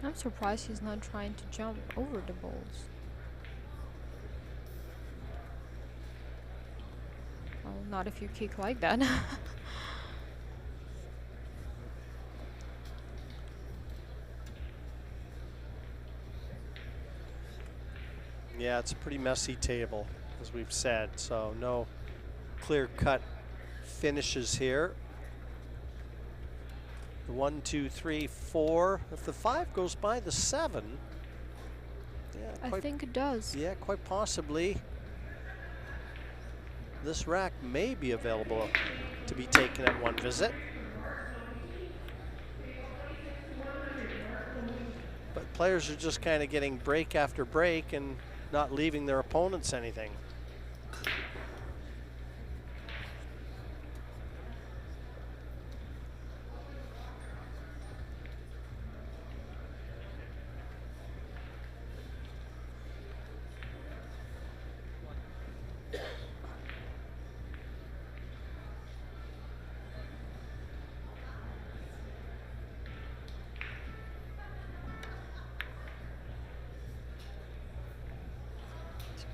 I'm surprised he's not trying to jump over the balls. Well, not if you kick like that. Yeah, it's a pretty messy table, as we've said, so no clear-cut finishes here. The 1, 2, 3, 4. If the 5 goes by the 7, yeah, I think it does. yeah, quite possibly. This rack may be available to be taken at one visit. But players are just kind of getting break after break and not leaving their opponents anything.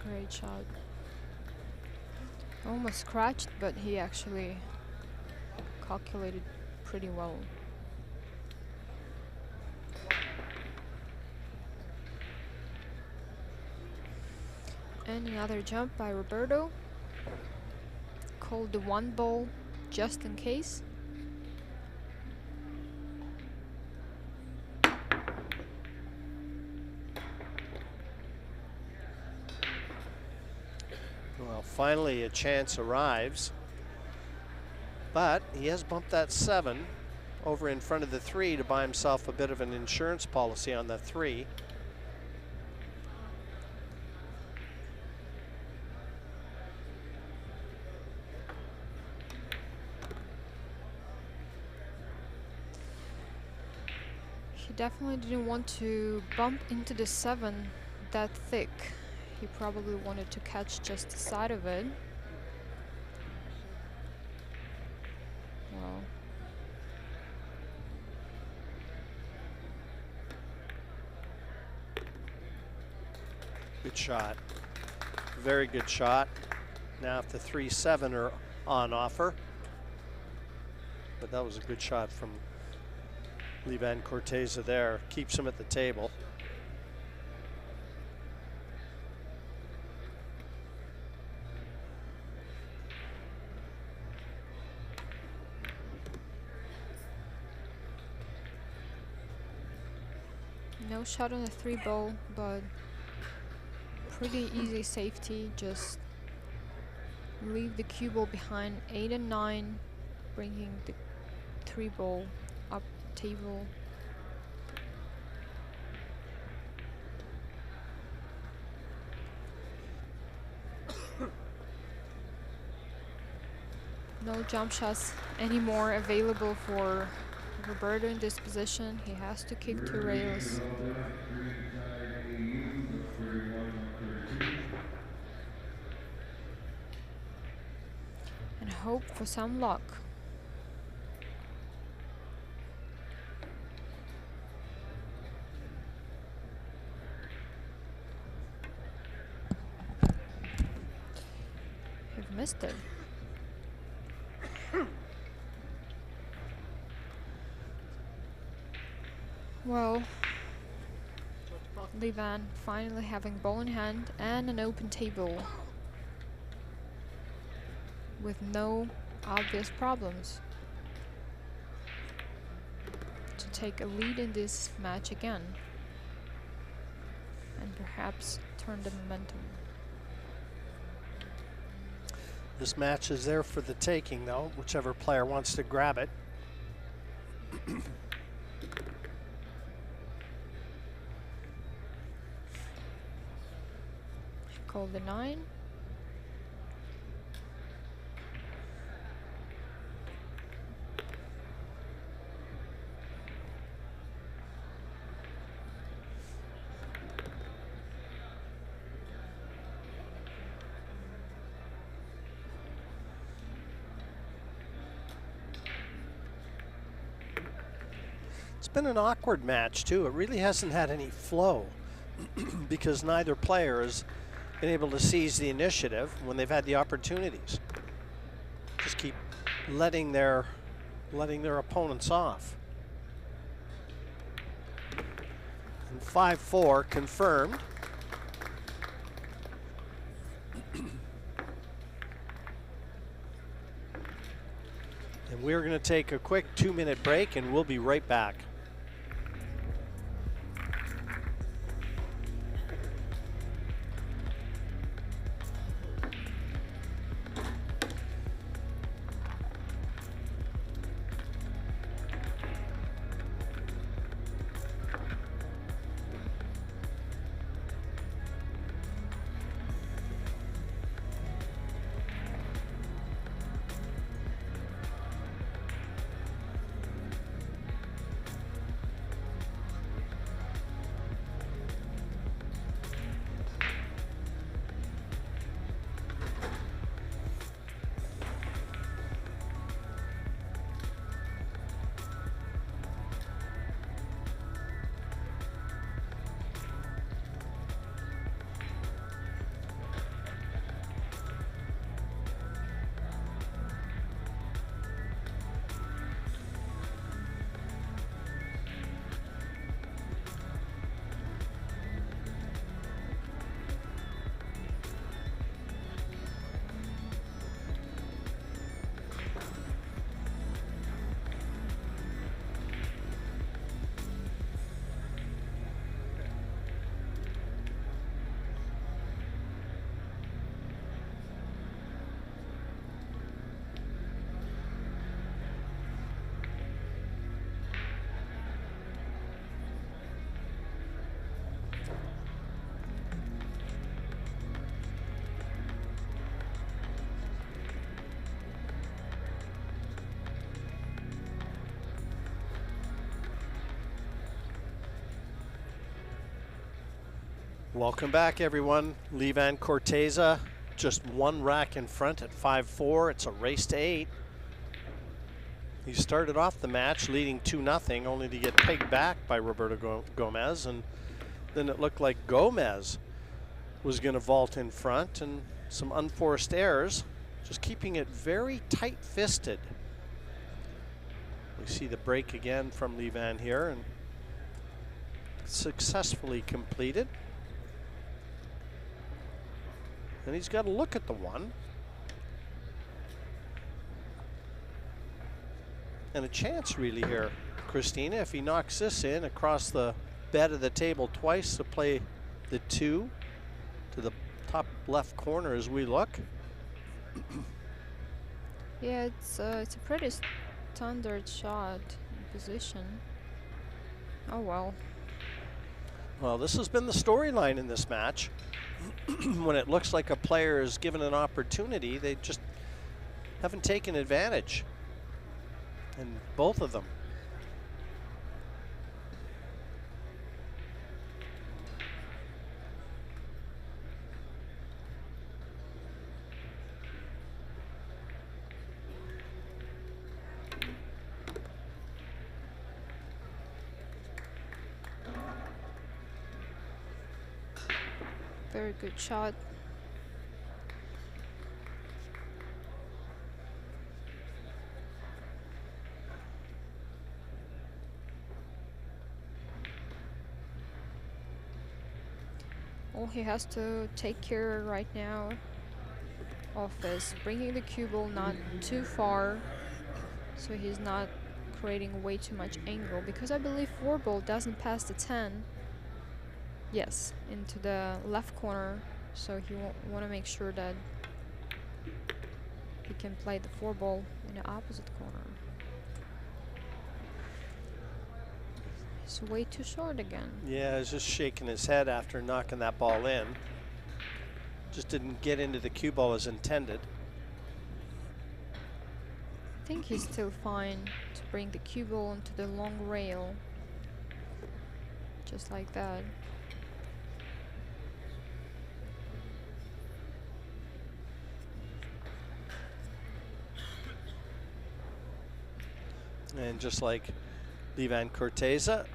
Great shot. Almost scratched, but he actually calculated pretty well. And another jump by Roberto. Called the one ball just in case. Well, finally a chance arrives, but he has bumped that 7 over in front of the 3 to buy himself a bit of an insurance policy on the 3. He definitely didn't want to bump into the 7 that thick. He probably wanted to catch just the side of it. Well. Good shot. Very good shot. Now if the 3-7 are on offer. But that was a good shot from Levan Corteza there. Keeps him at the table. No shot on the 3 ball, but pretty easy safety, just leave the cue ball behind 8 and 9, bringing the 3 ball up table. No jump shots anymore available for Roberto in this position. He has to kick 2 rails. And hope for some luck. You've missed it. Well, Levan finally having ball in hand and an open table with no obvious problems to take a lead in this match again and perhaps turn the momentum. This match is there for the taking, though, whichever player wants to grab it. Call the 9. It's been an awkward match, too. It really hasn't had any flow because neither player has been able to seize the initiative when they've had the opportunities. Just keep letting their opponents off. And 5-4 confirmed. And we're going to take a quick 2-minute break and we'll be right back. Welcome back, everyone. Levan Corteza, just 1 rack in front at 5-4. It's a race to 8. He started off the match leading 2-0, only to get pegged back by Roberto Gomez, and then it looked like Gomez was going to vault in front, and some unforced errors, just keeping it very tight-fisted. We see the break again from Levan here, and successfully completed. And he's got to look at the 1. And a chance really here, Christina, if he knocks this in across the bed of the table twice to play the 2 to the top left corner as we look. Yeah, it's a pretty standard shot position. Oh well. Well, this has been the storyline in this match. When it looks like a player is given an opportunity, they just haven't taken advantage. And both of them. Very good shot. All he has to take care right now of is bringing the cue ball not too far, so he's not creating way too much angle, because I believe 4 ball doesn't pass the 10. Yes, into the left corner, so he want to make sure that he can play the 4 ball in the opposite corner. It's way too short again. Yeah, he's just shaking his head after knocking that ball in. Just didn't get into the cue ball as intended. I think he's still fine to bring the cue ball into the long rail. Just like that. And just like Levan Corteza,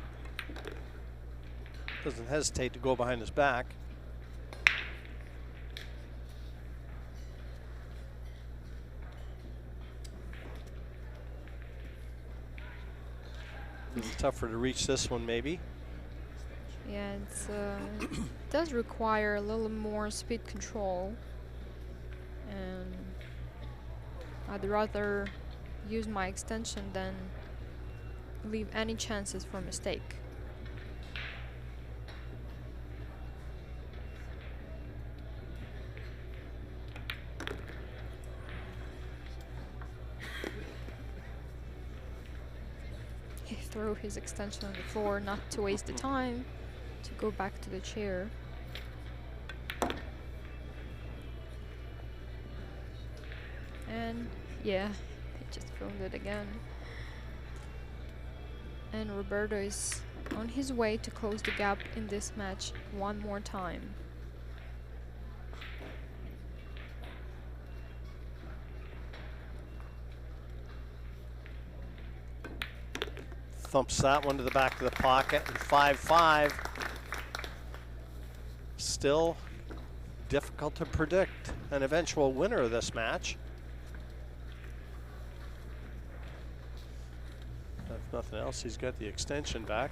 doesn't hesitate to go behind his back. A little tougher to reach this one, maybe. Yeah, it's it does require a little more speed control, and I'd rather use my extension than leave any chances for mistake. He threw his extension on the floor not to waste the time to go back to the chair. And yeah, he just filmed it again. And Roberto is on his way to close the gap in this match one more time. Thumps that one to the back of the pocket, and 5-5. Still difficult to predict an eventual winner of this match. If nothing else, he's got the extension back.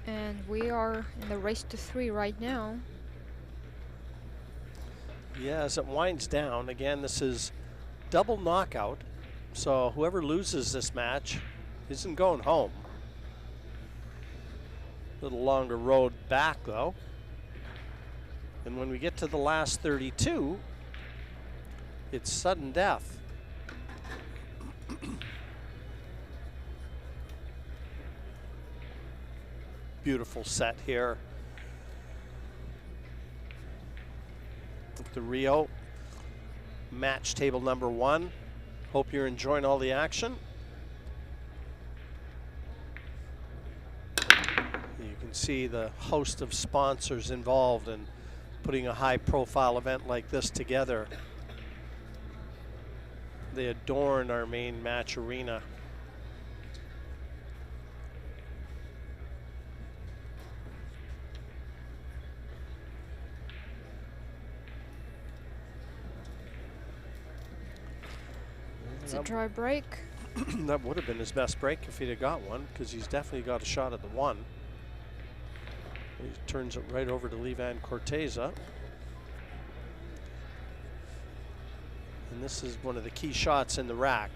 And we are in the race to 3 right now. Yeah, as it winds down, again, this is double knockout. So whoever loses this match isn't going home. A little longer road back, though. And when we get to the last 32, it's sudden death. Beautiful set here. The Rio match table number 1. Hope you're enjoying all the action. You can see the host of sponsors involved in putting a high-profile event like this together. They adorn our main match arena. It's a dry break. That would have been his best break if he'd have got one, because he's definitely got a shot at the 1. He turns it right over to Levan Corteza. And this is one of the key shots in the rack.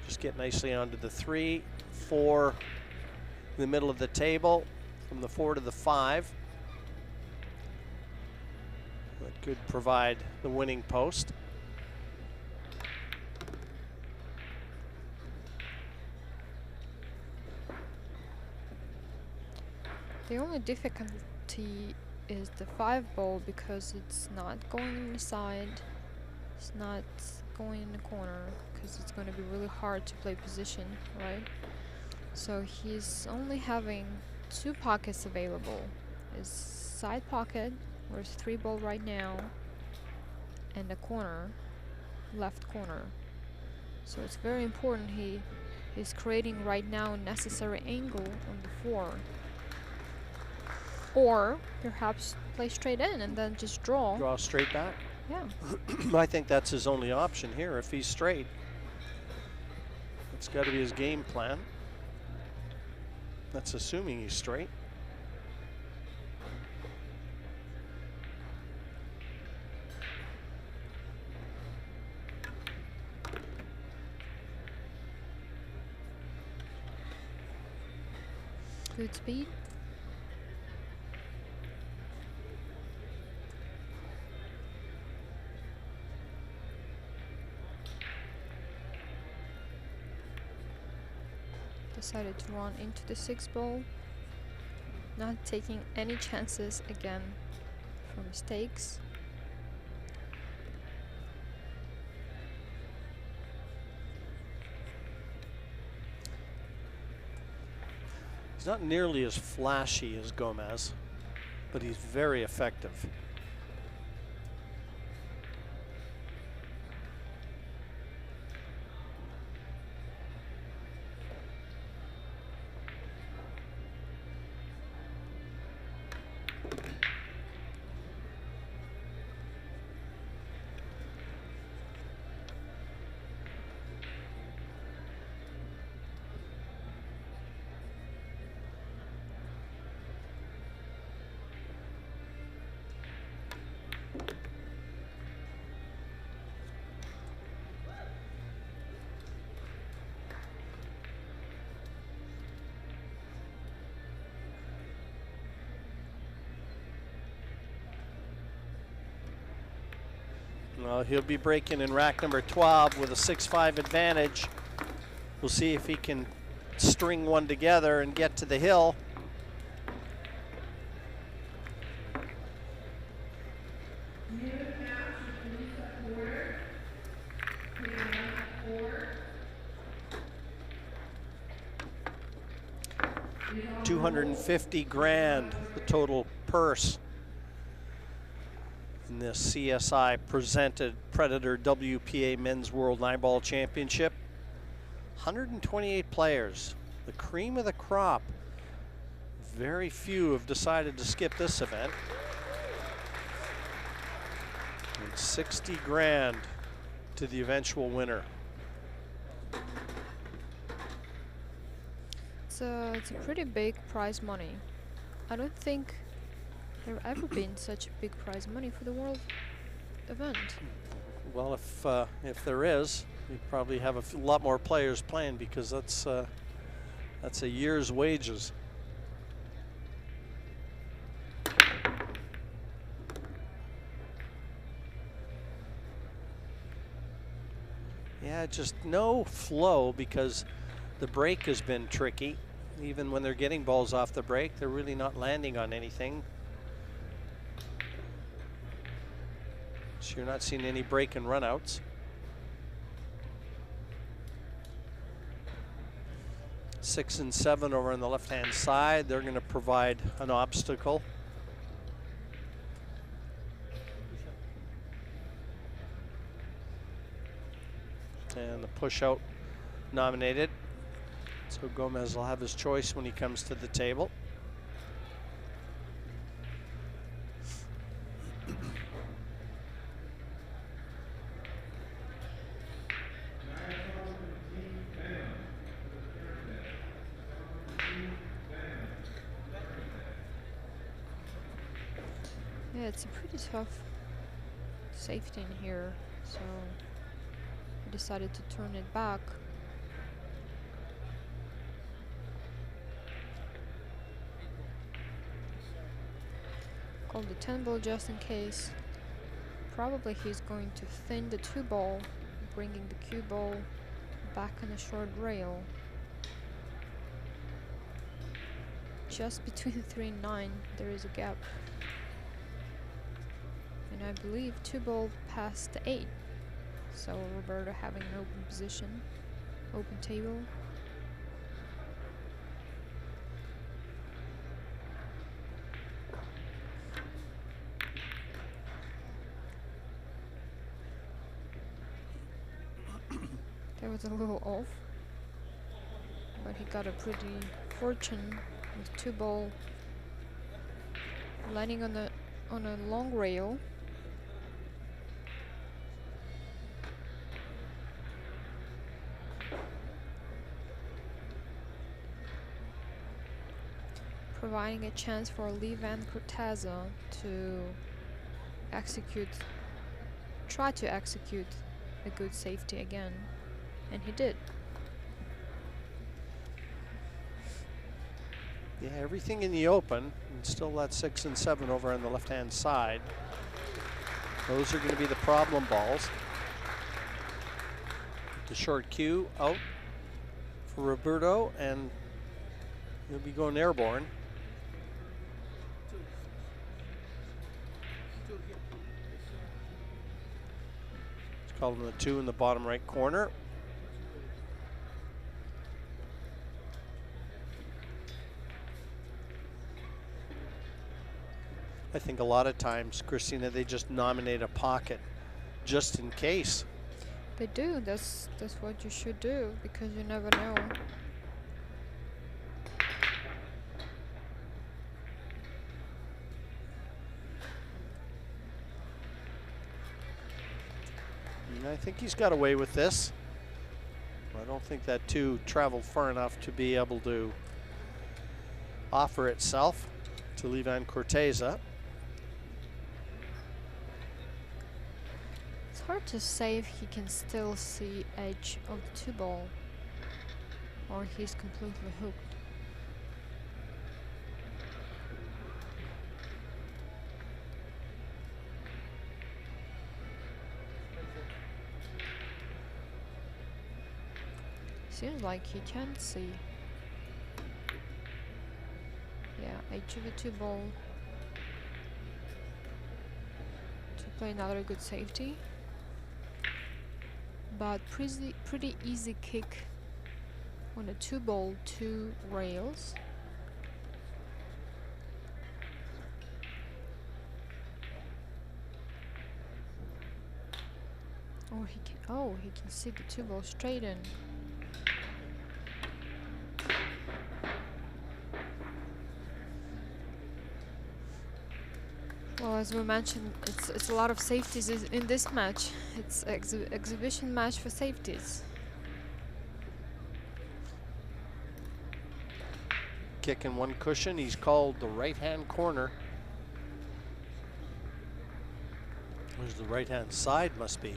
Just get nicely onto the 3, 4 in the middle of the table, from the 4 to the 5. That could provide the winning post. The only difficulty is the 5 ball, because it's not going in the side, it's not going in the corner, because it's going to be really hard to play position, right? So he's only having 2 pockets available. His side pocket, where it's 3 ball right now, and the corner, left corner. So it's very important he is creating right now a necessary angle on the 4. Or perhaps play straight in and then just draw. Draw straight back. Yeah. I think that's his only option here. If he's straight, it's got to be his game plan. That's assuming he's straight. Good speed. Decided to run into the 6 ball, not taking any chances again for mistakes. He's not nearly as flashy as Gomez, but he's very effective. Well, he'll be breaking in rack number 12 with a 6-5 advantage. We'll see if he can string one together and get to the hill. $250,000, the total purse in this CSI presented Predator WPA Men's World 9-Ball Championship. 128 players, the cream of the crop. Very few have decided to skip this event. And 60 grand to the eventual winner. It's a pretty big prize money. I don't think there ever been such a big prize money for the world event. Well, if there is, we probably have a lot more players playing, because that's a year's wages. Yeah, just no flow, because the break has been tricky. Even when they're getting balls off the break, they're really not landing on anything. So you're not seeing any break and runouts. Six and 7 over on the left-hand side. They're going to provide an obstacle. And the push out nominated. So Gomez will have his choice when he comes to the table. Yeah, it's a pretty tough safety in here, so I decided to turn it back. call the 10 ball just in case. Probably he's going to thin the 2 ball, bringing the cue ball back on a short rail. Just between 3 and 9 there is a gap. And I believe 2 ball past the 8. So Roberto having an open position, open table. That was a little off, but he got a pretty fortune with 2 ball landing on a long rail. Providing a chance for Lee Van Corteza to try to execute a good safety again. And he did. Yeah, everything in the open, and still that 6 and 7 over on the left-hand side. Those are going to be the problem balls. The short cue out for Roberto, and he'll be going airborne. Let's call him the 2 in the bottom right corner. I think a lot of times, Christina, they just nominate a pocket just in case. They do. That's what you should do, because you never know. And I think he's got away with this. I don't think that 2 traveled far enough to be able to offer itself to Lee Van Corteza. It's hard to say if he can still see edge of the 2 ball, or he's completely hooked. Seems like he can see. Yeah, edge of the 2 ball to play another good safety. But pretty easy kick on a 2 ball, 2 rails. Oh, he can see the 2 ball straight in. Well, as we mentioned, it's a lot of safeties in this match. It's exhibition match for safeties. Kick in one cushion. He's called the right-hand corner. Where's the right-hand side? Must be.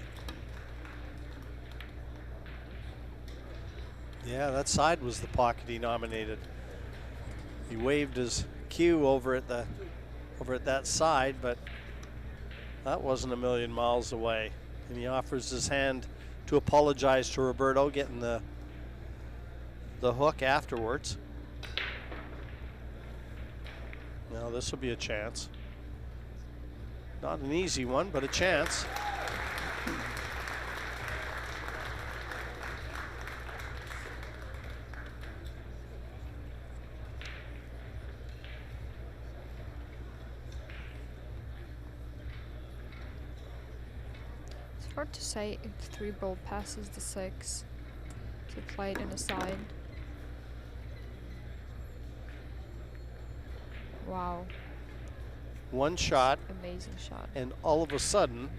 Yeah, that side was the pocket he nominated. He waved his cue over at that side, but that wasn't a million miles away. And he offers his hand to apologize to Roberto, getting the hook afterwards. Now this will be a chance. Not an easy one, but a chance. Hard to say if the 3 ball passes the 6 to play it in a side. Wow. One shot. Amazing shot. And all of a sudden,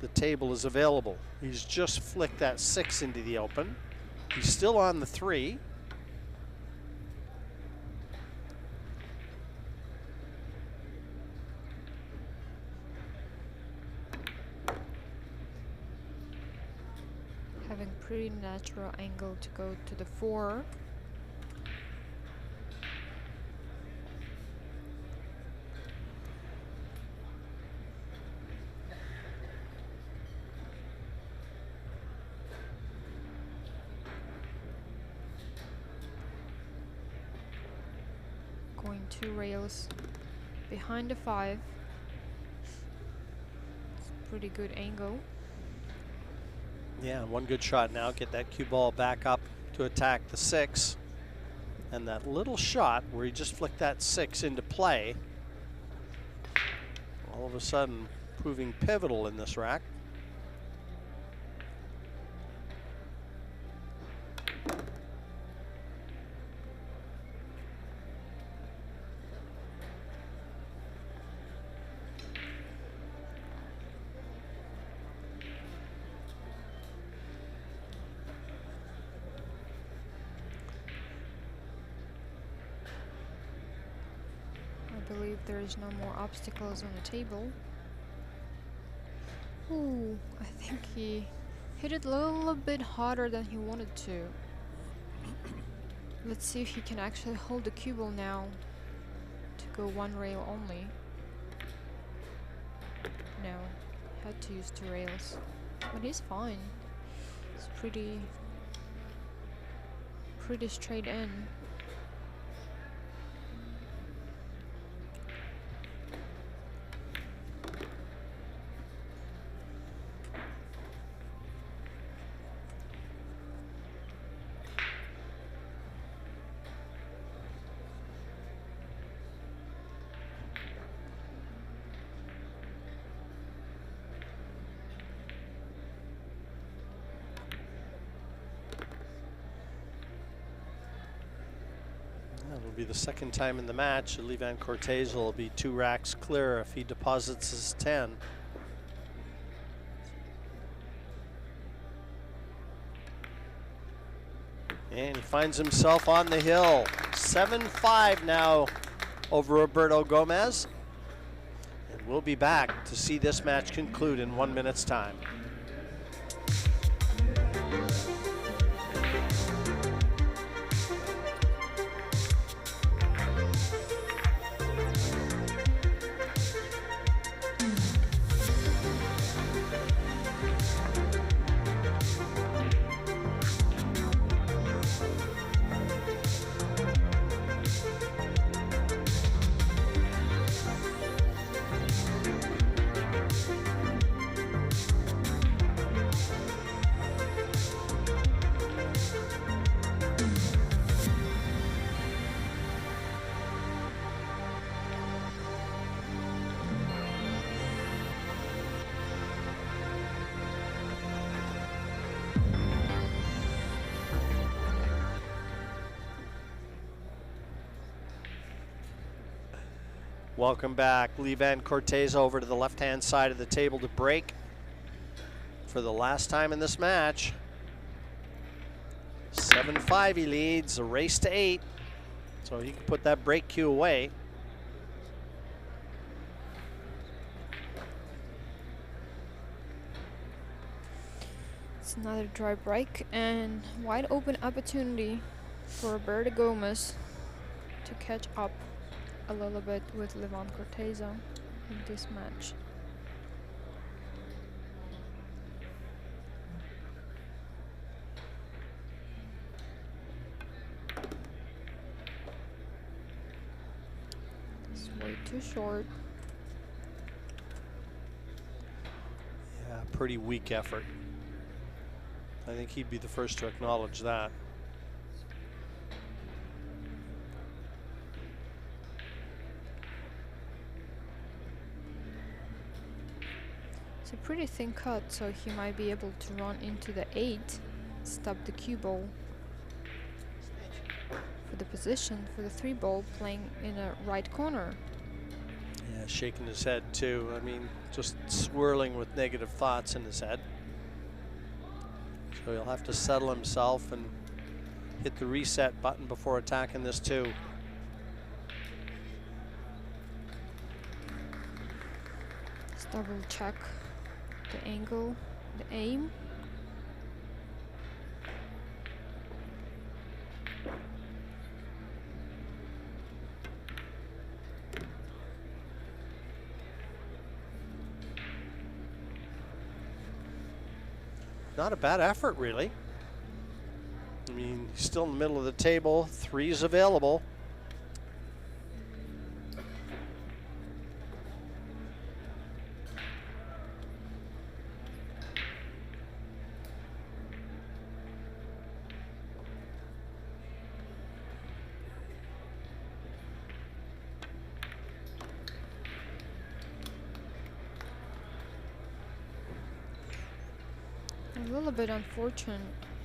the table is available. He's just flicked that 6 into the open. He's still on the 3. Having pretty natural angle to go to the 4. going 2 rails behind the 5. It's a pretty good angle. Yeah, one good shot now. Get that cue ball back up to attack the 6. And that little shot where he just flicked that 6 into play, all of a sudden proving pivotal in this rack. I believe there is no more obstacles on the table. Ooh, I think he hit it a little bit harder than he wanted to. Let's see if he can actually hold the cue ball now to go 1 rail only. No, had to use 2 rails, but he's fine. It's pretty straight in. It'll be the second time in the match. Livan Corteza will be 2 racks clear if he deposits his 10. And he finds himself on the hill. 7-5 now over Roberto Gomez. And we'll be back to see this match conclude in 1 minute's time. Welcome back. Livan Corteza over to the left-hand side of the table to break for the last time in this match. 7-5 he leads, a race to 8. So he can put that break cue away. It's another dry break and wide open opportunity for Roberto Gomez to catch up a little bit with Livan Corteza in this match. It's way too short. Yeah, pretty weak effort. I think he'd be the first to acknowledge that. It's a pretty thin cut, so he might be able to run into the 8, stop the cue ball for the position for the 3 ball playing in a right corner. Yeah, shaking his head too. I mean, just swirling with negative thoughts in his head. So he'll have to settle himself and hit the reset button before attacking this too. Let's double check the angle, the aim. Not a bad effort, really. I mean, he's still in the middle of the table. 3's available. little bit unfortunate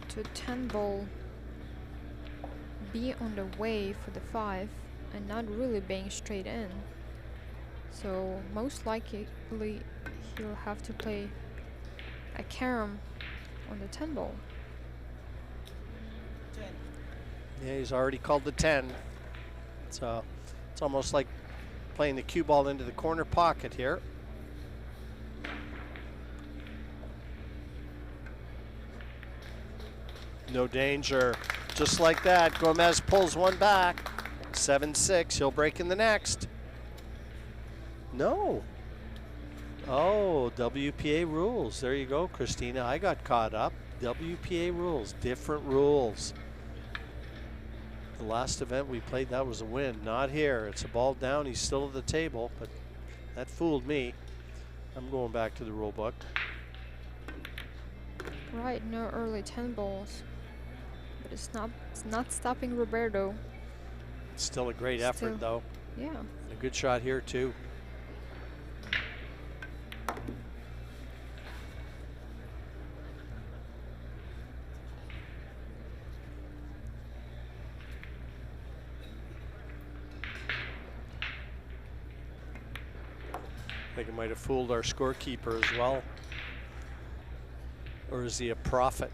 to 10 ball be on the way for the 5 and not really being straight in. So most likely he'll have to play a carom on the 10 ball. Yeah, he's already called the 10. So it's almost like playing the cue ball into the corner pocket here. No danger. Just like that, Gomez pulls one back. 7-6, he'll break in the next. No. Oh, WPA rules. There you go, Christina. I got caught up. WPA rules, different rules. The last event we played, that was a win. Not here. It's a ball down. He's still at the table, but that fooled me. I'm going back to the rule book. Right, no early 10 balls. But it's not stopping Roberto. It's still a great effort, though. Yeah. A good shot here, too. I think it might have fooled our scorekeeper as well. Or is he a prophet?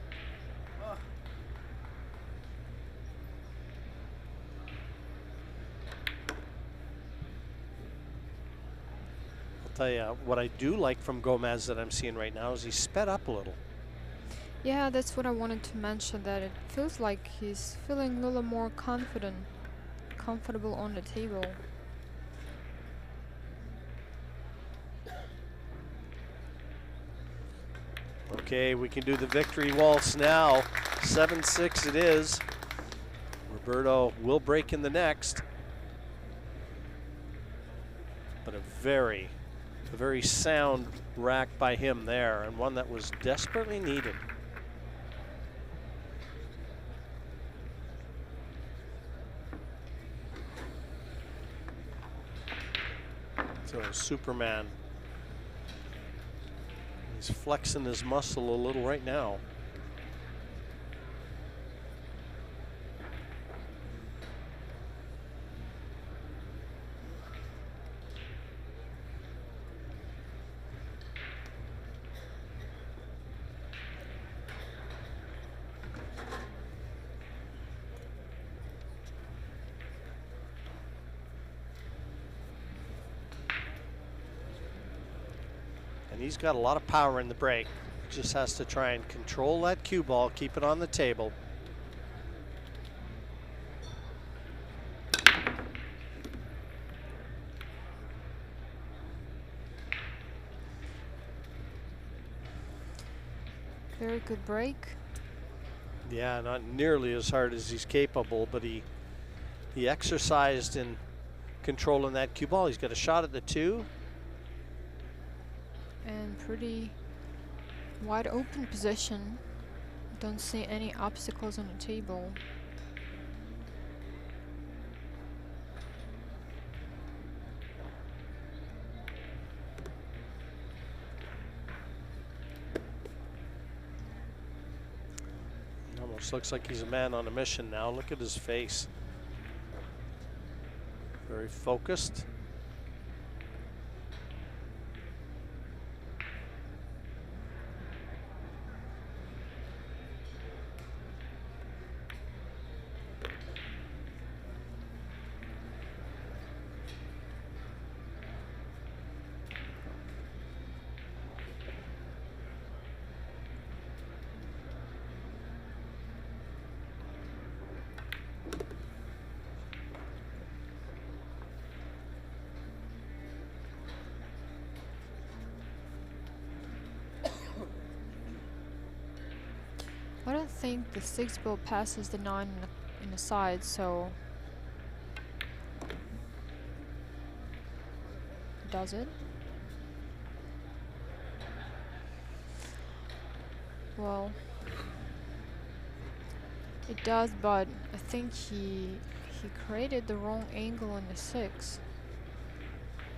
I'll tell you, what I do like from Gomez that I'm seeing right now is he's sped up a little. Yeah, that's what I wanted to mention, that it feels like he's feeling a little more comfortable on the table. Okay, we can do the victory waltz now. 7-6 it is. Roberto will break in the next. But a very sound rack by him there, and one that was desperately needed. So Superman. He's flexing his muscle a little right now. And he's got a lot of power in the break. Just has to try and control that cue ball, keep it on the table. Very good break. Yeah, not nearly as hard as he's capable, but he exercised in controlling that cue ball. He's got a shot at the 2. And pretty wide open position. Don't see any obstacles on the table. It almost looks like he's a man on a mission now. Look at his face. Very focused. I don't think the 6 ball passes the 9 in the side, so does it? Well, it does, but I think he created the wrong angle on the 6.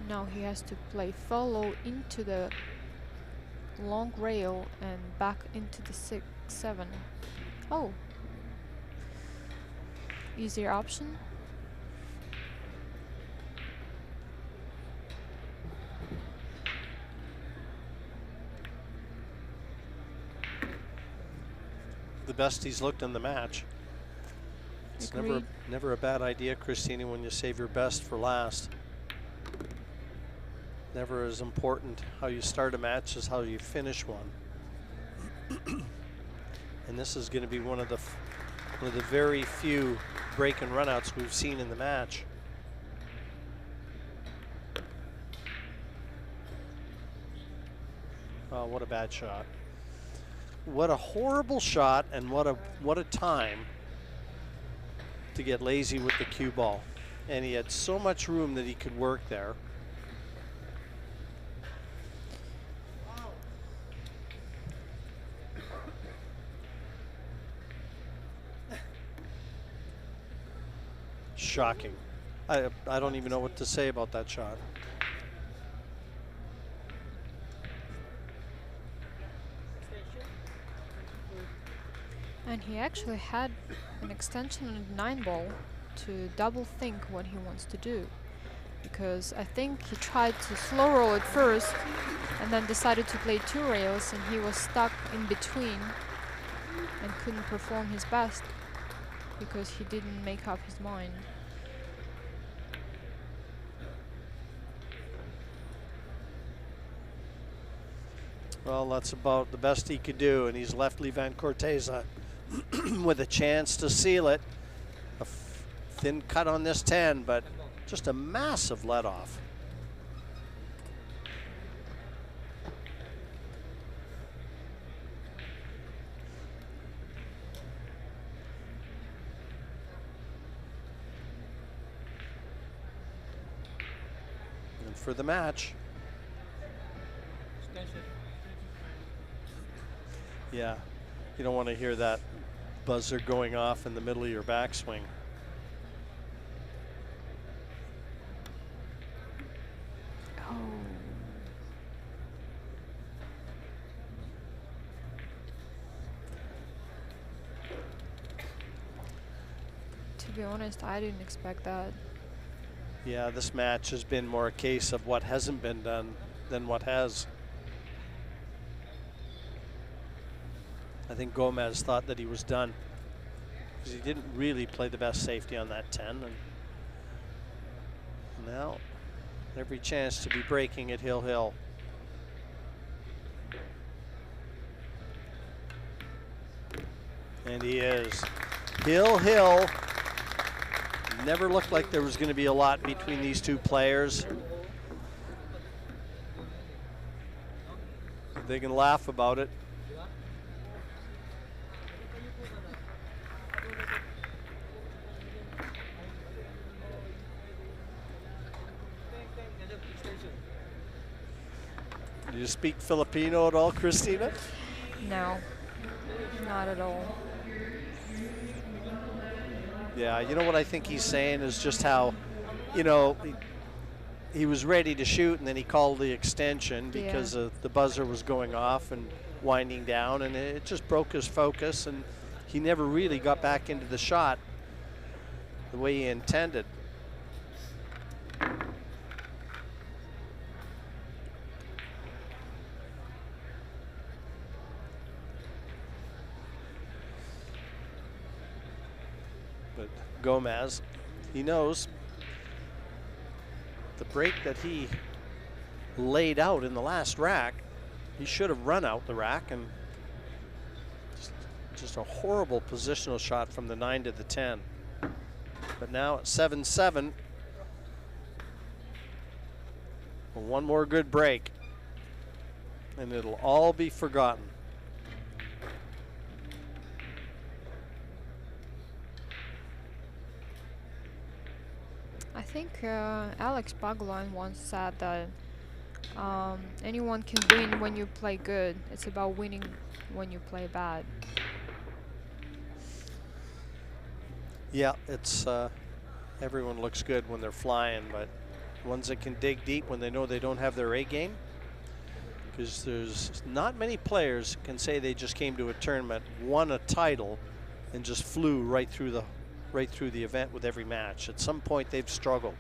Now he has to play follow into the long rail and back into the 6-7. Oh, easier option. The best he's looked in the match. It's never a bad idea, Christina, when you save your best for last. Never as important how you start a match as how you finish one. And this is going to be one of the very few break and runouts we've seen in the match. Oh, what a bad shot. What a horrible shot, and what a time to get lazy with the cue ball. And he had so much room that he could work there. Shocking. I don't even know what to say about that shot. And he actually had an extension on the 9-ball to double think what he wants to do. Because I think he tried to slow roll it first and then decided to play 2 rails, and he was stuck in between and couldn't perform his best because he didn't make up his mind. Well, that's about the best he could do, and he's left Levan Corteza with a chance to seal it. A thin cut on this 10, but just a massive let off. And for the match. Yeah, you don't want to hear that buzzer going off in the middle of your backswing. Oh. To be honest, I didn't expect that. Yeah, this match has been more a case of what hasn't been done than what has. I think Gomez thought that he was done because he didn't really play the best safety on that 10. And now every chance to be breaking at Hill Hill. And he is. Hill Hill. Never looked like there was going to be a lot between these two players. They can laugh about it. Do you speak Filipino at all, Christina? No, not at all. Yeah, you know what I think he's saying is just how, you know, he was ready to shoot and then he called the extension because the buzzer was going off and winding down, and it just broke his focus, and he never really got back into the shot the way he intended. But Gomez, he knows the break that he laid out in the last rack, he should have run out the rack, and just a horrible positional shot from the 9 to the 10. But now at 7-7, one more good break, and it'll all be forgotten. I think Alex Baglan once said that anyone can win when you play good. It's about winning when you play bad. Yeah, it's everyone looks good when they're flying, but ones that can dig deep when they know they don't have their A game because there's not many players can say they just came to a tournament, won a title, and just flew right through the event with every match. At some point they've struggled,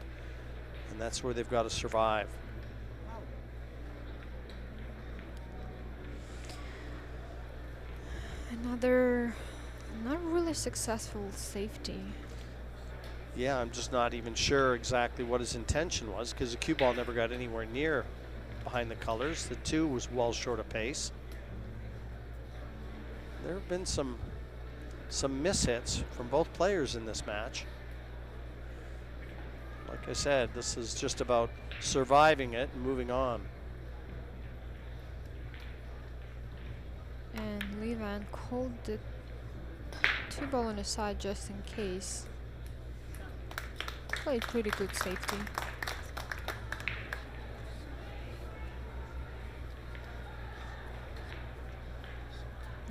and that's where they've got to survive. Another not really successful safety. Yeah, I'm just not even sure exactly what his intention was, because the cue ball never got anywhere near behind the colors. The 2 was well short of pace. There have been some mishits from both players in this match. Like I said, this is just about surviving it and moving on. And Levan called the 2 ball on the side just in case. Played pretty good safety.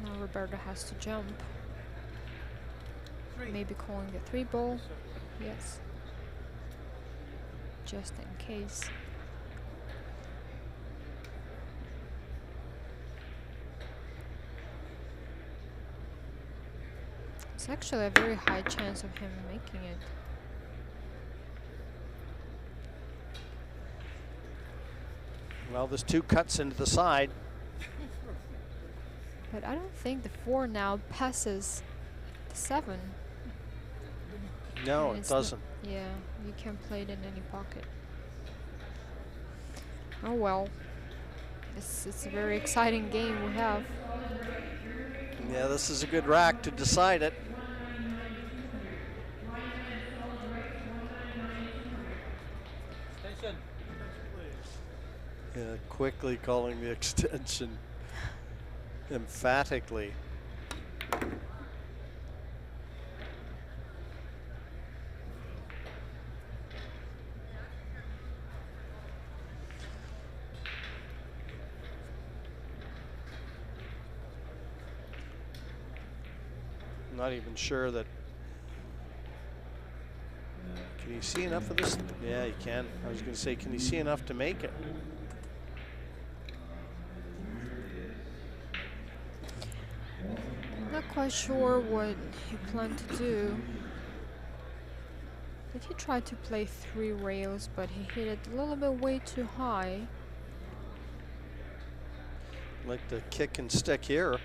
Now Roberto has to jump. Maybe calling the 3 ball. Yes. Just in case. It's actually a very high chance of him making it. Well, there's 2 cuts into the side. But I don't think the 4 now passes the 7. No, And it it's doesn't. Yeah, you can play it in any pocket. Oh well. It's a very exciting game we have. Yeah, this is a good rack to decide it. Attention. Yeah, quickly calling the extension. Emphatically. Not even sure that. Can you see enough of this? Yeah, you can. I was going to say, can you see enough to make it? Not quite sure what he planned to do. Did he try to play 3 rails, but he hit it a little bit way too high? Like the kick and stick here.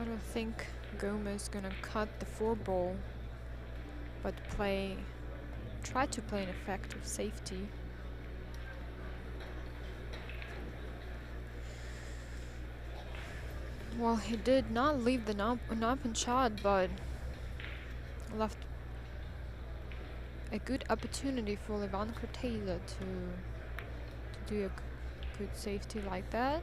I don't think Gomez is gonna cut the 4 ball, but try to play an effective safety. Well, he did not leave the open shot, but left a good opportunity for Levan Corteza to do a good safety like that.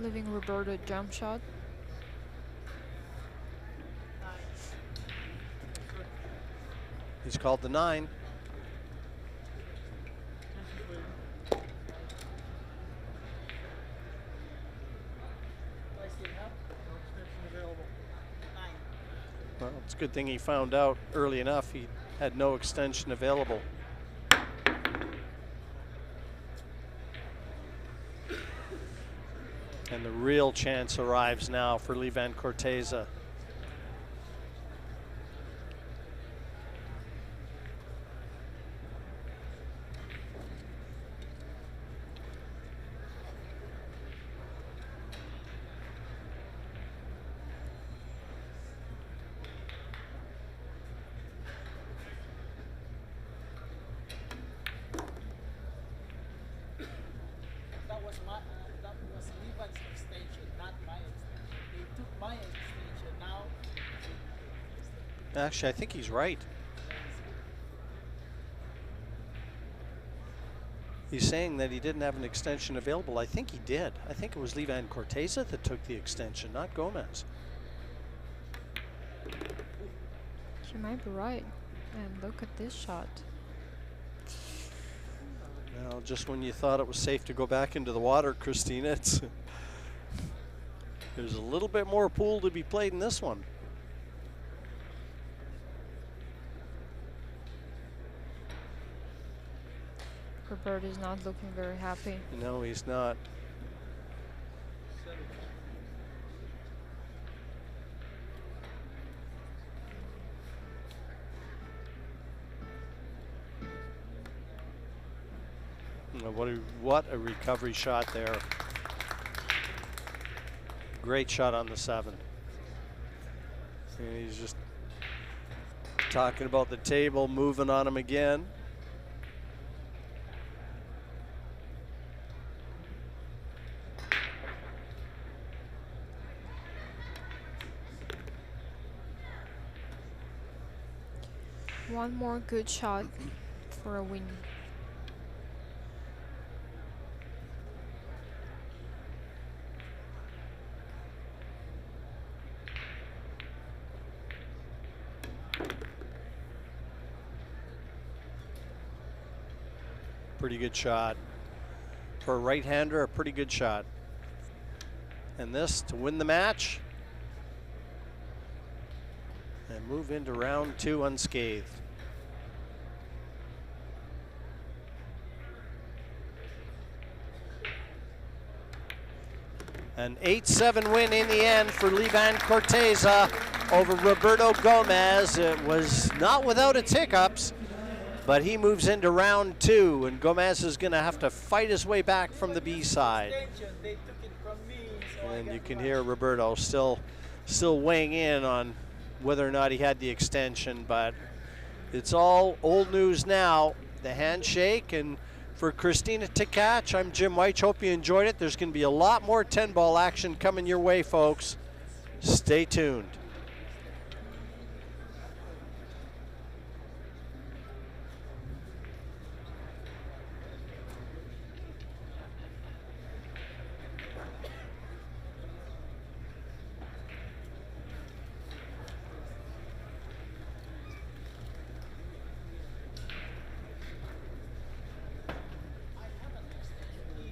Leaving Roberto a jump shot. He's called the 9. Well, it's a good thing he found out early enough he had no extension available. And the real chance arrives now for Levan Corteza. That was Levan's extension, not my extension. They took my extension now. Actually, I think he's right. He's saying that he didn't have an extension available. I think he did. I think it was Levan Corteza that took the extension, not Gomez. You might be right. And look at this shot. Well, just when you thought it was safe to go back into the water, Christina, it's there's a little bit more pool to be played in this one. Roberto is not looking very happy. No, he's not. What a recovery shot there. Great shot on the 7. And he's just talking about the table, moving on him again. One more good shot for a win. Pretty good shot. For a right-hander, a pretty good shot. And this to win the match and move into round 2 unscathed. An 8-7 win in the end for Levan Corteza over Roberto Gomez. It was not without its hiccups, but he moves into round 2, and Gomez is going to have to fight his way back from the B side. They took it from me, so And you can hear Roberto still weighing in on whether or not he had the extension, but it's all old news now. The handshake, and for Christina to catch, I'm Jim Weich. Hope you enjoyed it. There's going to be a lot more 10-ball action coming your way, folks. Stay tuned.